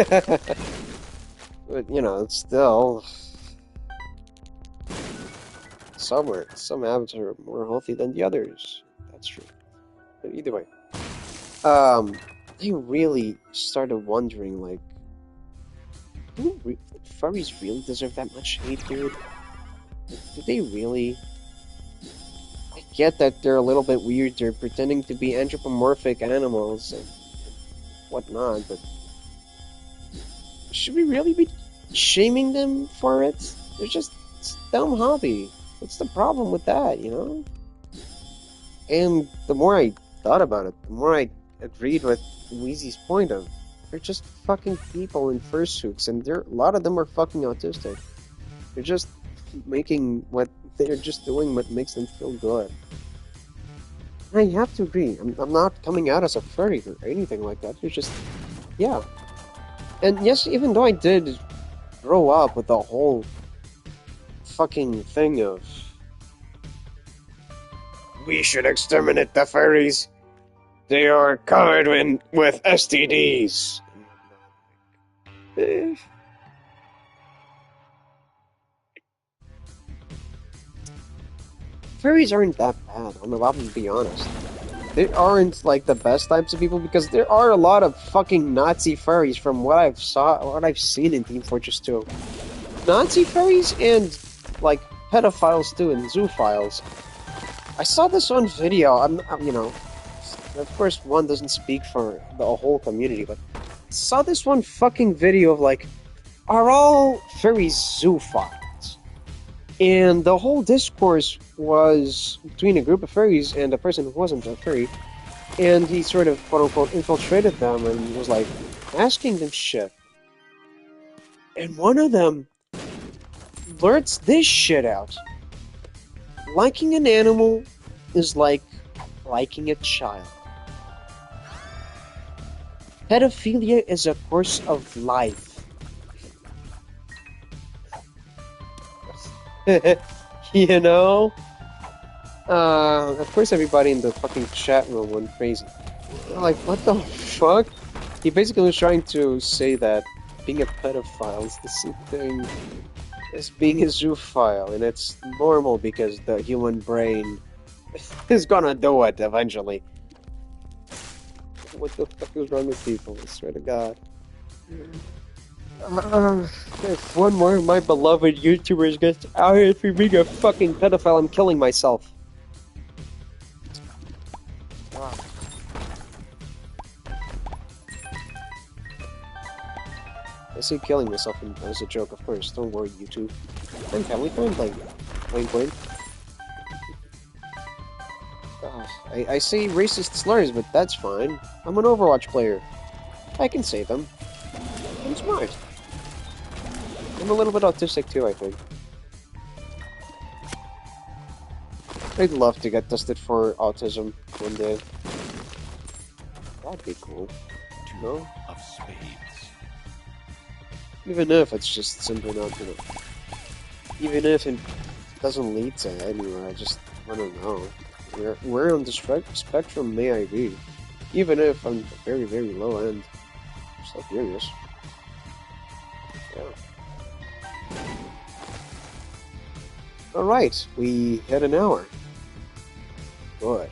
But, it's still... Some habits are more healthy than the others. That's true. But either way. I really started wondering, like, furries really deserve that much hate, dude? Do they really? I get that they're a little bit weird, they're pretending to be anthropomorphic animals and whatnot, but should we really be shaming them for it? It's a dumb hobby. What's the problem with that, you know? And the more I thought about it, the more I agreed with Wheezy's point of they're just fucking people in fursuits, and a lot of them are fucking autistic. They're just they're just doing what makes them feel good. I have to agree. I'm not coming out as a furry or anything like that. It's just, yeah. And yes, even though I did grow up with the whole fucking thing of we should exterminate the furries. They are covered with STDs. Eh. Furries aren't that bad. I'm about to be honest. They aren't like the best types of people because there are a lot of fucking Nazi furries from what I've seen in Team Fortress 2. Nazi furries and like pedophiles too and zoophiles. I saw this on video. You know, of course, one doesn't speak for the whole community, but I saw this one fucking video of like, are all furries zoophiles? And the whole discourse was between a group of furries and a person who wasn't a furry, and he sort of quote unquote infiltrated them and was like asking them shit. And one of them blurts this shit out. Liking an animal is like liking a child. Pedophilia is a course of life. You know? Of course everybody in the fucking chat room went crazy. They're like, what the fuck? He basically was trying to say that being a pedophile is the same thing as being a zoophile, and it's normal because the human brain is gonna do it eventually. What the fuck is wrong with people? I swear to God. If one more of my beloved YouTubers gets out here for being a fucking pedophile, I'm killing myself. I say killing myself as a joke, of course. Don't worry, YouTube. I'm family friendly. Wink, wink. I say racist slurs, but that's fine. I'm an Overwatch player. I can say them. I'm smart. I'm a little bit autistic too, I think. I'd love to get tested for autism one day. That'd be cool. No? Of spades. Even if it's just simply not, you know. Even if it doesn't lead to anywhere, I just want to know. Where on the spectrum may I be? Even if I'm very, very low end. I'm so curious. Yeah. Alright, we hit an hour. Good.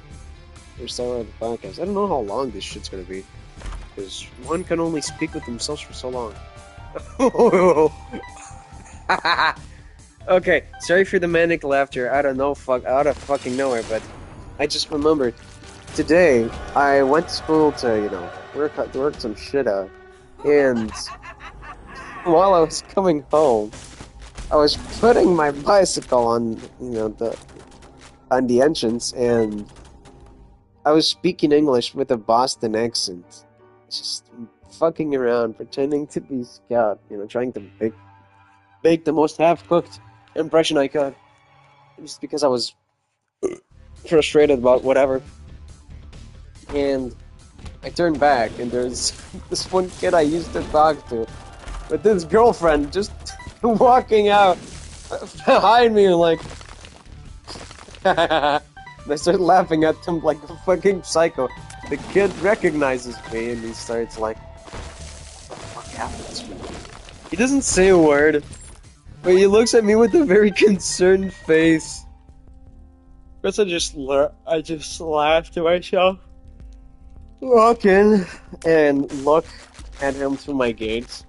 First hour of the podcast. I don't know how long this shit's gonna be. Because one can only speak with themselves for so long. Okay, sorry for the manic laughter out of fucking nowhere, but I just remembered. Today, I went to school to, you know, work some shit out. And while I was coming home, I was putting my bicycle on, you know, on the entrance, and I was speaking English with a Boston accent. Just fucking around, pretending to be Scout, you know, trying to bake the most half-cooked impression I could. Just because I was frustrated about whatever. And I turned back, and there's this one kid I used to talk to, with his girlfriend just walking out behind me, and like, and I start laughing at him like a fucking psycho. The kid recognizes me, and he starts like, what the fuck happened to me? He doesn't say a word, but he looks at me with a very concerned face. Because I just laughed to myself. walk in and look at him through my gates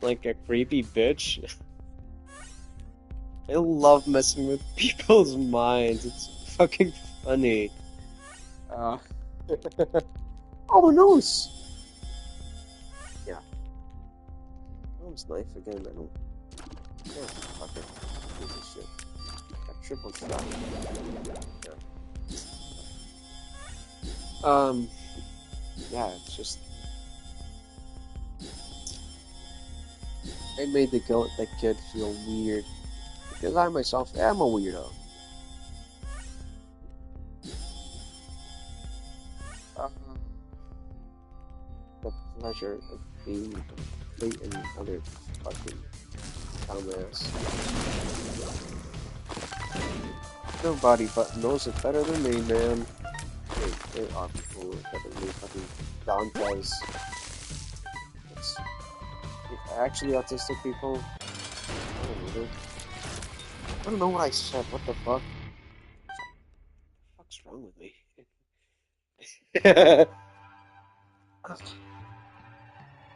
like a creepy bitch. I love messing with people's minds. It's fucking funny. Uh, oh, nose! Yeah. Nose knife again. I don't. Oh, fuck it. Piece of shit. Got triple shot. Yeah. Yeah, it's just. I made the kid feel weird. Because I myself am a weirdo. Uh, the pleasure of being complete and other fucking dumbass. Nobody but knows it better than me, man. Wait, there are people who are better than me. Fucking Dantes. It's actually autistic people. I don't know what I said. What the fuck? What's wrong with me?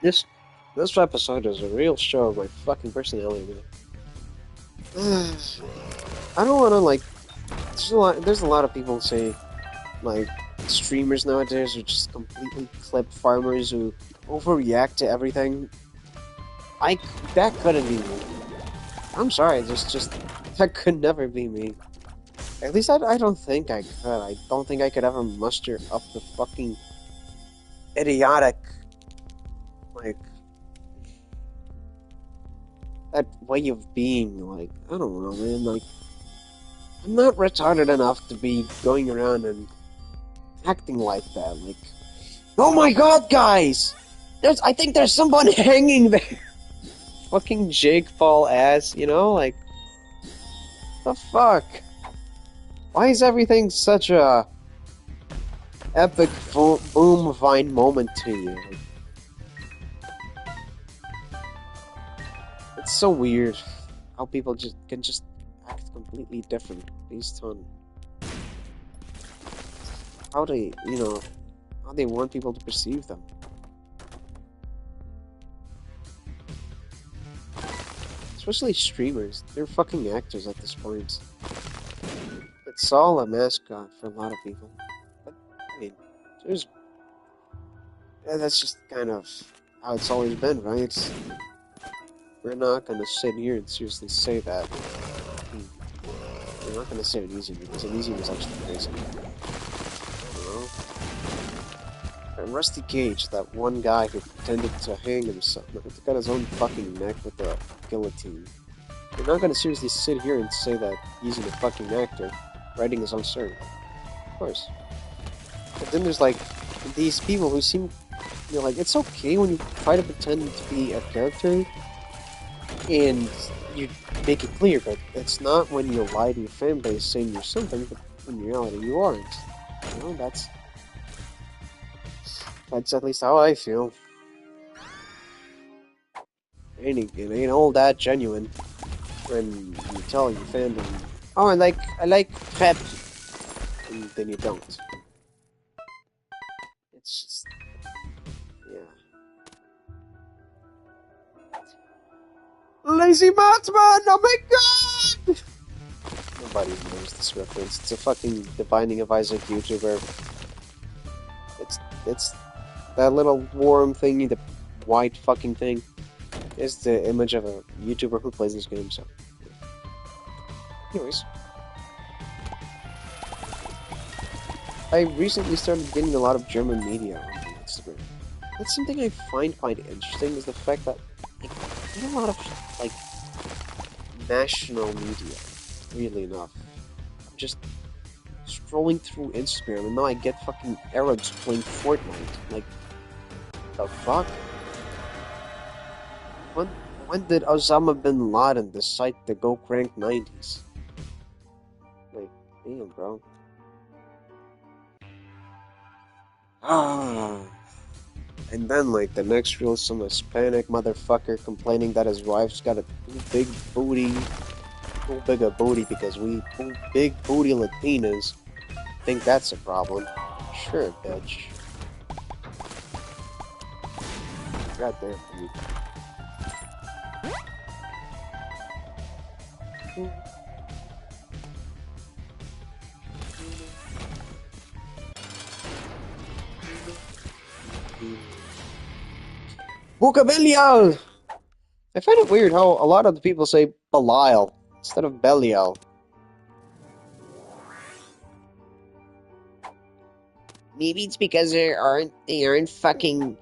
this this episode is a real show of my fucking personality, man. I don't want to like. There's a lot of people who say like streamers nowadays are just completely clip farmers who overreact to everything. That couldn't be me. I'm sorry, just that could never be me. At least I don't think I could. I don't think I could ever muster up the fucking idiotic, like, that way of being. Like, I don't know, man. Like, I'm not retarded enough to be going around and acting like that. Like, oh my god, guys! I think there's someone hanging there! Fucking Jake Paul ass, you know? Like, the fuck? Why is everything such a epic boom vine moment to you? Like, it's so weird how people can just act completely different based on how they, how they want people to perceive them. Especially streamers. They're fucking actors at this point. It's all a mascot for a lot of people. But, I mean, that's just kind of how it's always been, right? We're not gonna sit here and seriously say that. We're not gonna say Elysium because Elysium is actually crazy. I don't know. And Rusty Cage, that one guy who pretended to hang himself, got his own fucking neck with a guillotine. We're not gonna seriously sit here and say that he's a fucking actor writing his own story. Of course. But then there's like these people who seem, like, it's okay when you try to pretend to be a character and you make it clear, but it's not when you lie to your fan base saying you're something, but in reality you aren't. That's at least how I feel. It ain't all that genuine when you tell your fandom, oh, I like prep, and then you don't. It's just, yeah. Lazy Batman! Oh my god! Nobody knows this reference. It's a fucking The Binding of Isaac YouTuber. It's that little worm thingy, the white fucking thing, is the image of a YouTuber who plays this game, so. Anyways. I recently started getting a lot of German media on Instagram. That's something I find quite interesting, is the fact that I get a lot of, like, national media, weirdly enough. I'm just scrolling through Instagram, and now I get fucking Arabs playing Fortnite. Like, the fuck? When did Osama bin Laden decide to go crank 90s? Like, damn, bro. Ah. And then, like, the next reel, some Hispanic motherfucker complaining that his wife's got a too big booty. Too big a booty because we big booty Latinas think that's a problem. Sure, bitch. Goddamn. Book of Belial! I find it weird how a lot of the people say Belial instead of Belial. Maybe it's because they aren't fucking.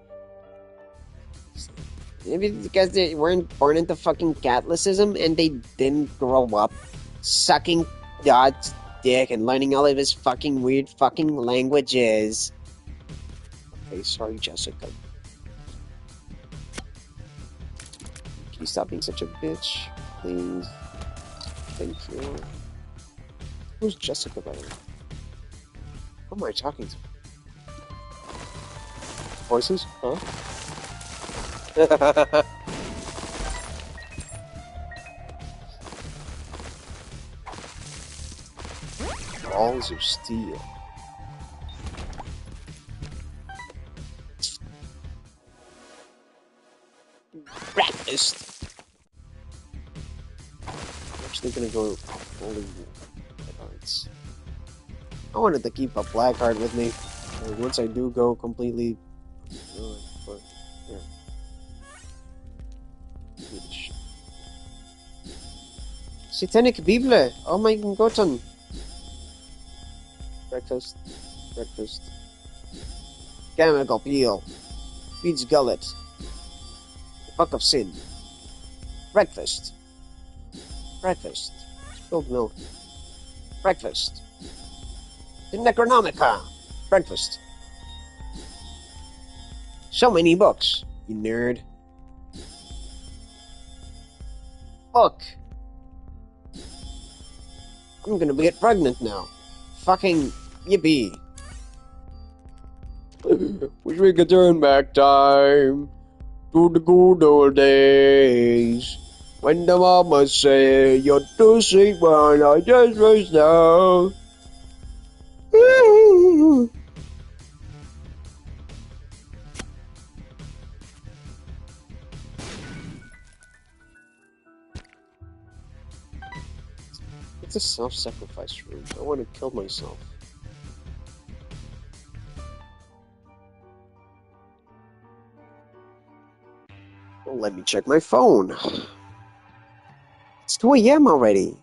Maybe it's because they weren't born into fucking Catholicism and they didn't grow up sucking God's dick and learning all of his fucking weird fucking languages. Okay, sorry, Jessica. Can you stop being such a bitch, please? Thank you. Who's Jessica, by the way? Who am I talking to? Voices? Huh? Balls of steel. Breakfast. I'm actually gonna go fully cards. I wanted to keep a black card with me. Like, once I do go completely. But, yeah. Satanic Bible! Oh my god! Breakfast. Breakfast. Chemical peel. Feeds gullet. The fuck of sin. Breakfast. Breakfast. Spilled milk. Breakfast. The Necronomica. Breakfast. So many books, you nerd. Book. I'm gonna get pregnant now. Fucking yippee. Wish we could turn back time to the good old days. When the mama say you're too sweet when I just was now. It's a self-sacrifice room. I want to kill myself. Don't let me check my phone. It's 2 a.m. already.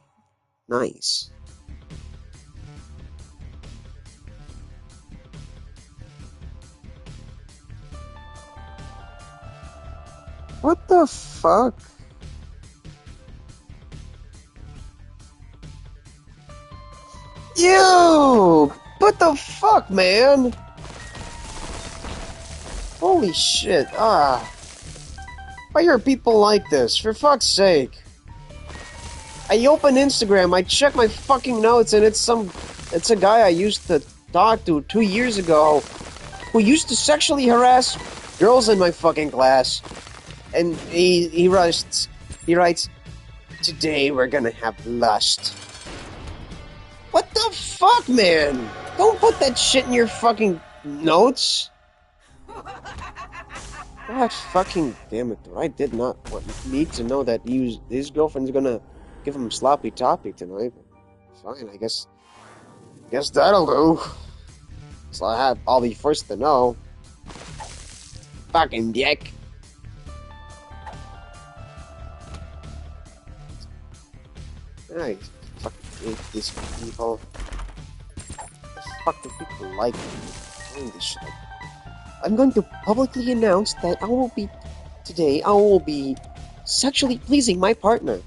Nice. What the fuck? Yo! What the fuck, man? Holy shit. Why are people like this? For fuck's sake. I open Instagram, I check my fucking notes, and it's a guy I used to talk to 2 years ago who used to sexually harass girls in my fucking class. And he writes, today we're gonna have lust. What the fuck, man? Don't put that shit in your fucking notes. God fucking damn it, though. I did not need to know that his girlfriend's gonna give him sloppy toppy tonight. Fine, I guess that'll do. So I'll be first to know. Fucking dick. I fucking hate these people. The fuck do people like doing this shit? I'm going to publicly announce that I will be sexually pleasing my partner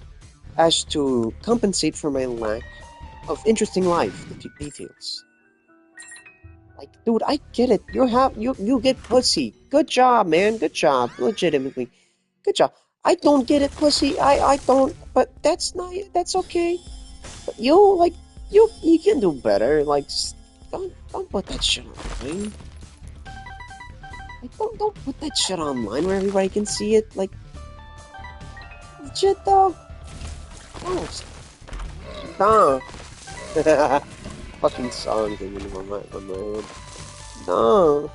as to compensate for my lack of interesting life details. Like, dude, I get it. You get pussy. Good job, man. Good job. Legitimately. Good job. I don't get it, pussy. I don't, but that's okay. But you can do better. Like, don't put that shit online. Like, don't put that shit online where everybody can see it. Like, legit though. No. Fucking song came into my head. No.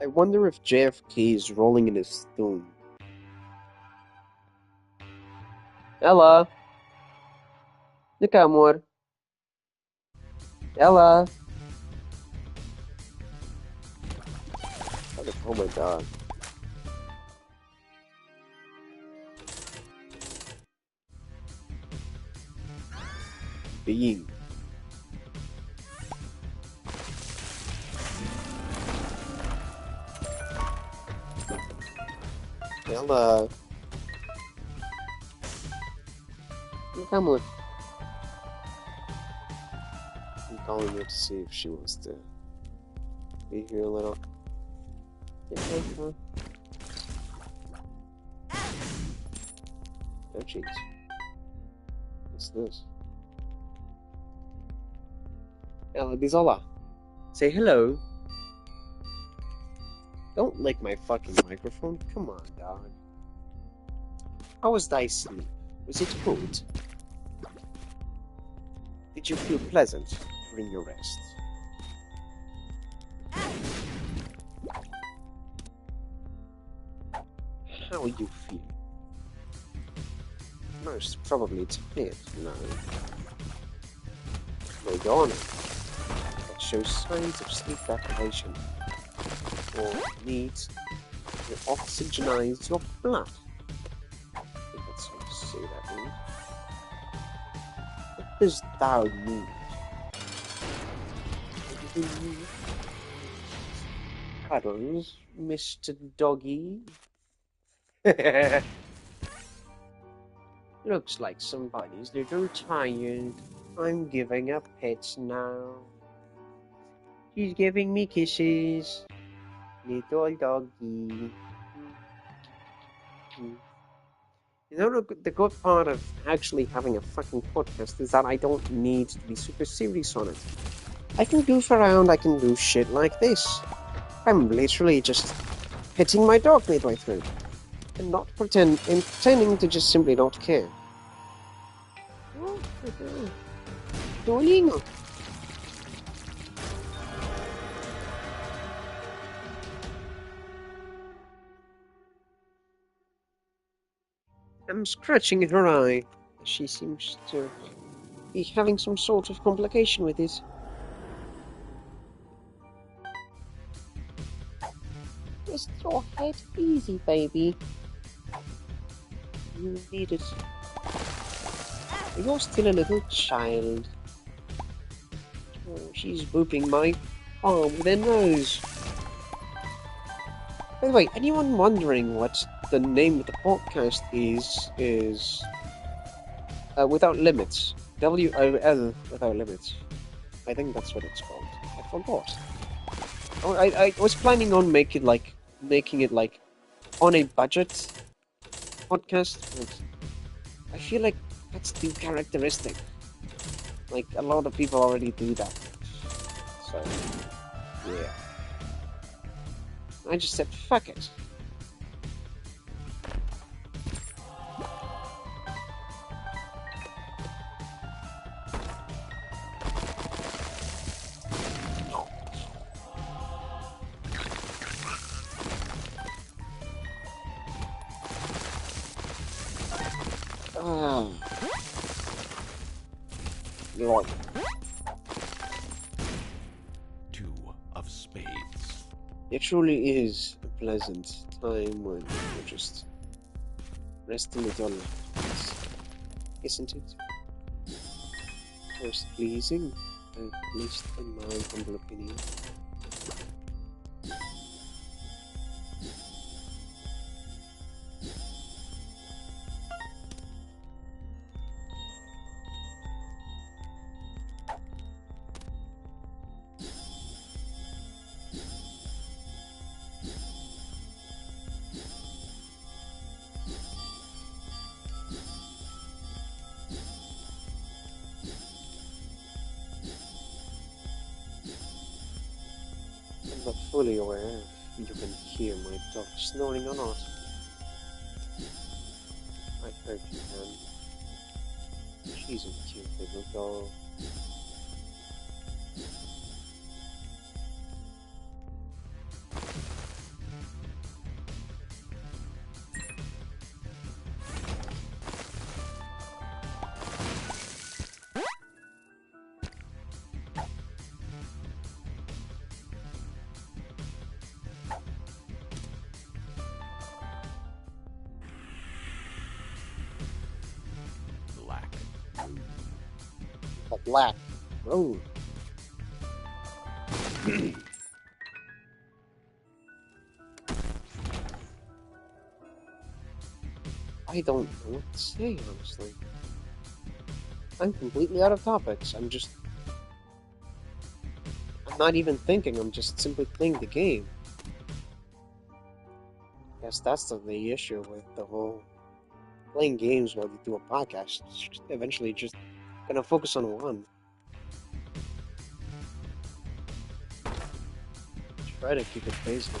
I wonder if JFK is rolling in his stone. Ela! De cá, amor. Ela! Oh my god. Being. Ela! De cá, amor. I'm calling her to see if she wants to be here a little. Oh, jeez. What's this? Ela diz olá. Say hello. Don't lick my fucking microphone. Come on, dog. How was thy sleep? Was it good? Did you feel pleasant during your rest? How you feel? Most probably tired now. My yawning that shows signs of sleep deprivation or needs to oxygenize your blood. I think that's how you say that word. What does thou need? What do you need? Cuddles, Mr. Doggy? Looks like somebody's little tired. I'm giving up pets now. She's giving me kisses. Little doggy. You know, the good part of actually having a fucking podcast is that I don't need to be super serious on it. I can goof around, I can do shit like this. I'm literally just petting my dog midway through. And not pretending to just simply not care. Darling. I'm scratching her eye. She seems to be having some sort of complication with it. Rest your head easy, baby. You need it. You're still a little child. Oh, she's booping my arm with her nose. By the way, anyone wondering what the name of the podcast is Without Limits. W.O.L. Without Limits. I think that's what it's called. I forgot. Oh, I was planning on making it like on a budget podcast, but I feel like that's too characteristic. Like a lot of people already do that. So yeah. I just said fuck it. Lord. Two of spades. It truly is a pleasant time when you're just resting it on, isn't it? Most pleasing, at least in my humble opinion. I'm not fully aware if you can hear my dog snoring or not. I hope you can. She's a cute little dog. The black road. I don't know what to say, honestly. I'm completely out of topics. I'm not even thinking, I'm just simply playing the game. Guess that's the issue with the whole playing games while you do a podcast. It's eventually just gonna focus on one. Try to keep it basic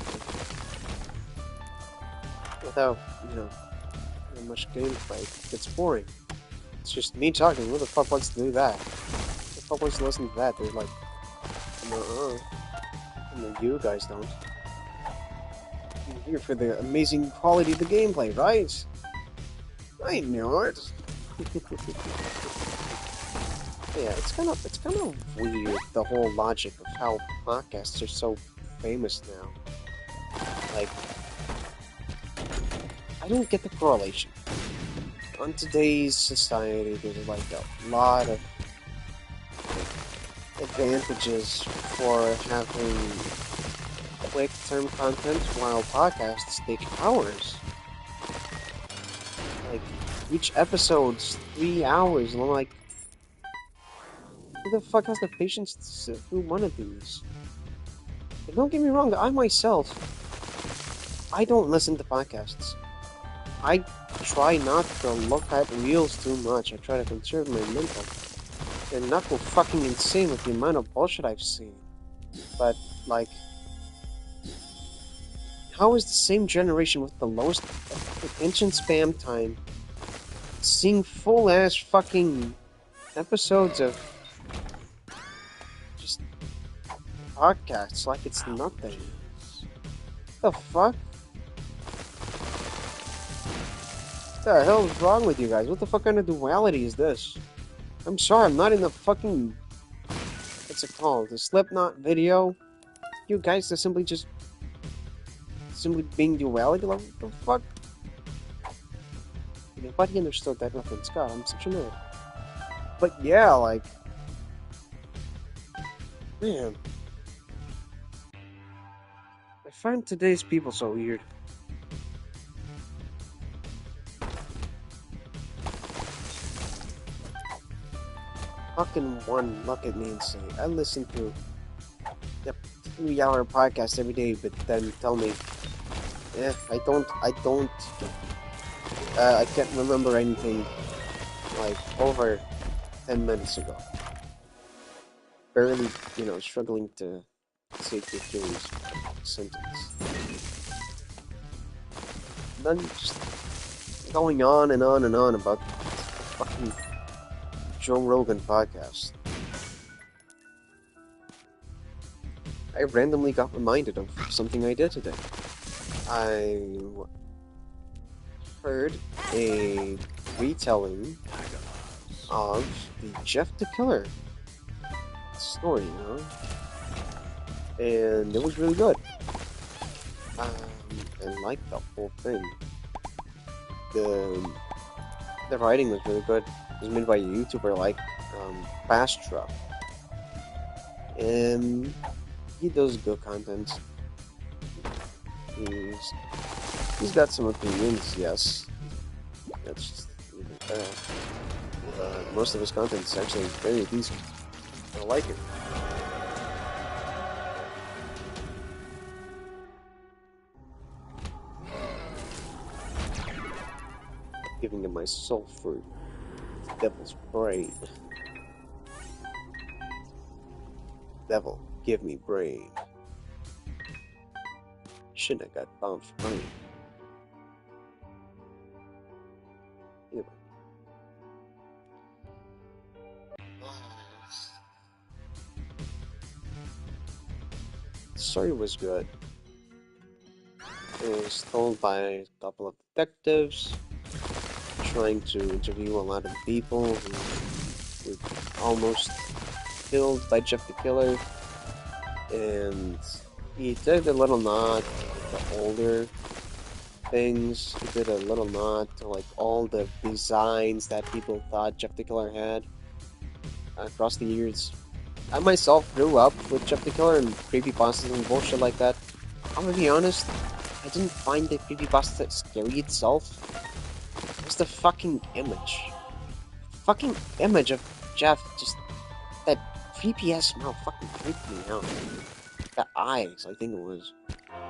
without, much gameplay. It's boring. It's just me talking. Who the fuck wants to do that? Who the fuck wants to listen to that? They're like, you guys don't. You're here for the amazing quality of the gameplay, right? I know it. Yeah, it's kind of weird, the whole logic of how podcasts are so famous now. Like, I don't get the correlation. On today's society, there's like a lot of advantages for having quick-term content, while podcasts take hours. Like, each episode's 3 hours, and I'm like, who the fuck has the patience to sit through one of these? And don't get me wrong, I myself, I don't listen to podcasts. I try not to look at reels too much. I try to conserve my mental and not go fucking insane with the amount of bullshit I've seen. But, like, how is the same generation with the lowest attention spam time seeing full-ass fucking episodes of just podcasts like it's nothing? What the fuck? What the hell is wrong with you guys? What the fuck kind of duality is this? I'm sorry, I'm not in the fucking... What's it called? The Slipknot video? You guys are simply being duality? Like, what the fuck? Nobody understood that reference. God, I'm such a nerd. But yeah, like... Man. I find today's people so weird. How can one look at me and say, I listen to a 3-hour podcast every day, but then tell me, I can't remember anything, like, over 10 minutes ago. Barely, struggling to say the curious sentence. Then just going on and on and on about the fucking Joe Rogan podcast. I randomly got reminded of something I did today. I heard a retelling of the Jeff the Killer story, and it was really good. I liked the whole thing. The writing was really good. It was made by a YouTuber like Bastra, and he does good content. He's got some opinions, yes. That's just most of his content is actually very decent. I like it. Giving him my soul fruit. Devil's brain. Devil, give me brain. Shouldn't have got bombed for brain. Anyway. The story was good. It was told by a couple of detectives trying to interview a lot of people who were almost killed by Jeff the Killer, and he did a little nod to the older things. He did a little nod to like all the designs that people thought Jeff the Killer had. across the years. I myself grew up with Jeff the Killer and creepypastas and bullshit like that. I'm gonna be honest, I didn't find the creepypasta scary itself. It was the fucking image. Fucking image of Jeff, just that creepy ass smile fucking freaked me out. The eyes, I think it was.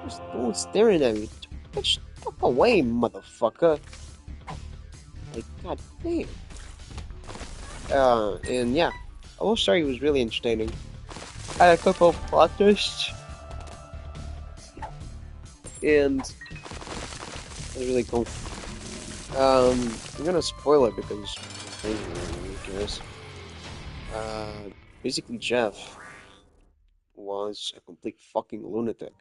Just going staring at me. Bitch, fuck away, motherfucker. Like, god damn. And yeah, the whole story was really entertaining. I had a couple of plot twists, and it was really cool. I'm gonna spoil it because who cares? Basically, Jeff was a complete fucking lunatic.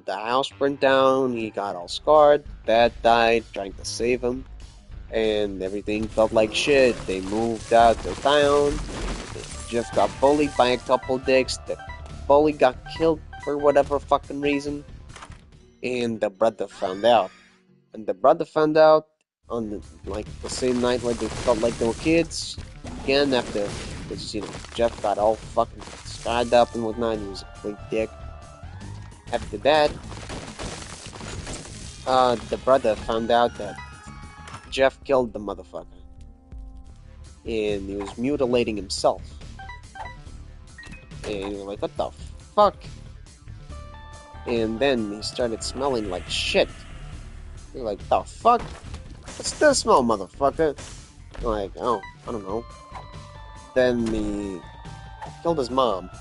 The house burned down, he got all scarred, Dad died trying to save him, and everything felt like shit. They moved out to town. Jeff got bullied by a couple dicks. The bully got killed for whatever fucking reason, and the brother found out. And the brother found out on the same night where they felt like they were kids. Again, after, because, Jeff got all fucking scarred up and whatnot, he was a complete dick. After that, the brother found out that Jeff killed the motherfucker. And he was mutilating himself. And he was like, what the fuck? And then he started smelling like shit. You're like, the fuck? What's this smell, motherfucker? I'm like, oh, I don't know. Then he killed his mom.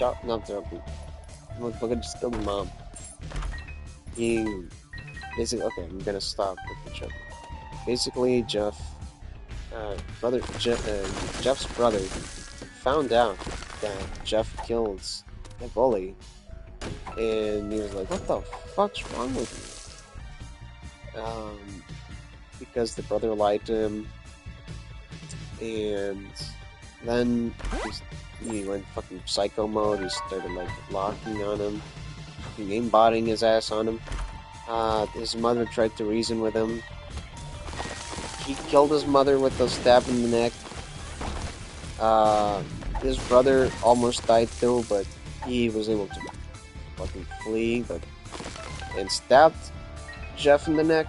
Not joking. Motherfucker just killed his mom. He basically, okay, I'm gonna stop with the joke. Basically, Jeff's brother found out that Jeff killed the bully, and he was like, what the fuck's wrong with you? Because the brother lied to him, and then he went fucking psycho mode. He started like locking on him, aimbotting his ass on him. His mother tried to reason with him. He killed his mother with a stab in the neck. His brother almost died too, but he was able to fucking flee, and stabbed Jeff in the neck.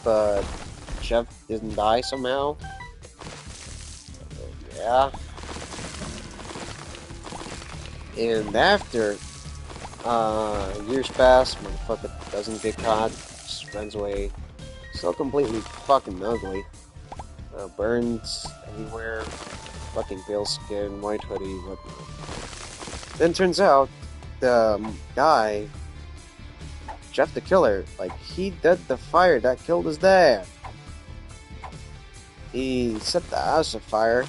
But Jeff didn't die somehow. Yeah. And after years pass, motherfucker doesn't get caught, just runs away. Still completely fucking ugly. Burns everywhere. Fucking pale skin, white hoodie, whatnot. Then turns out the guy, Jeff the Killer, he did the fire that killed his dad. He set the house afire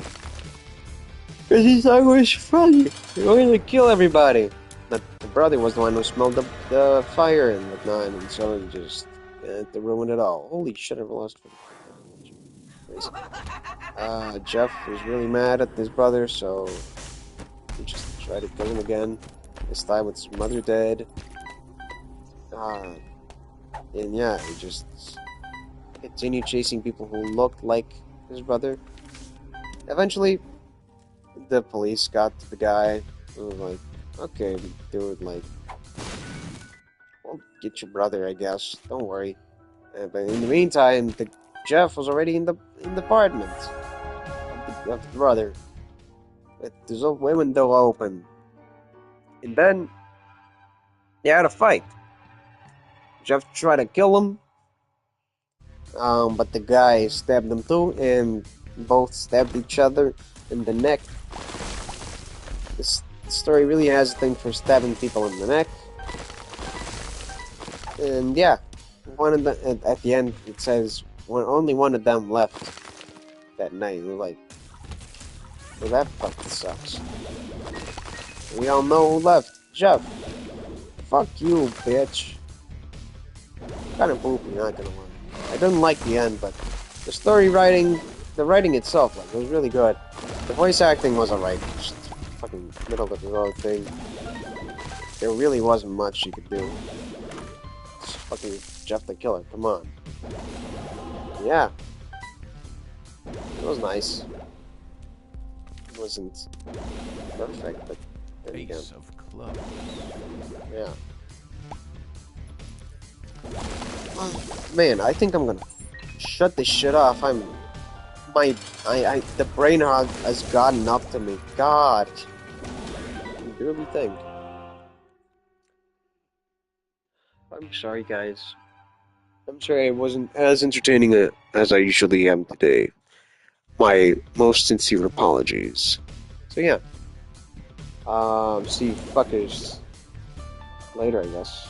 because he thought it was funny. He wanted to kill everybody. But the brother was the one who smelled the fire and whatnot, and so he just had to ruin it all. Holy shit, I've lost crazy. Jeff was really mad at his brother, so he just tried to kill him again. This time with his mother dead. And yeah, he just continued chasing people who looked like his brother. Eventually, the police got to the guy who was like, okay, dude, we'll get your brother, I guess. Don't worry. But in the meantime, Jeff was already in the apartment of the brother, with the window open. And then they had a fight. Jeff tried to kill him, but the guy stabbed him too, and both stabbed each other in the neck. This story really has a thing for stabbing people in the neck. And yeah, at the end it says only one of them left that night. We're like, well, that fucking sucks. We all know who left. Jeff. Fuck you, bitch. Kind of poopy, not gonna lie. I didn't like the end, but the writing itself, it was really good. The voice acting was alright. Just fucking middle of the road thing. There really wasn't much you could do. It's fucking Jeff the Killer, come on. Yeah. was nice. It wasn't perfect, but there you go. Ace of clubs. Yeah. Man, I think I'm gonna shut this shit off. The brain has gotten up to me. God. I barely think. I'm sorry, guys. I'm sorry I wasn't as entertaining as I usually am today. My most sincere apologies. So yeah. See you fuckers later, I guess.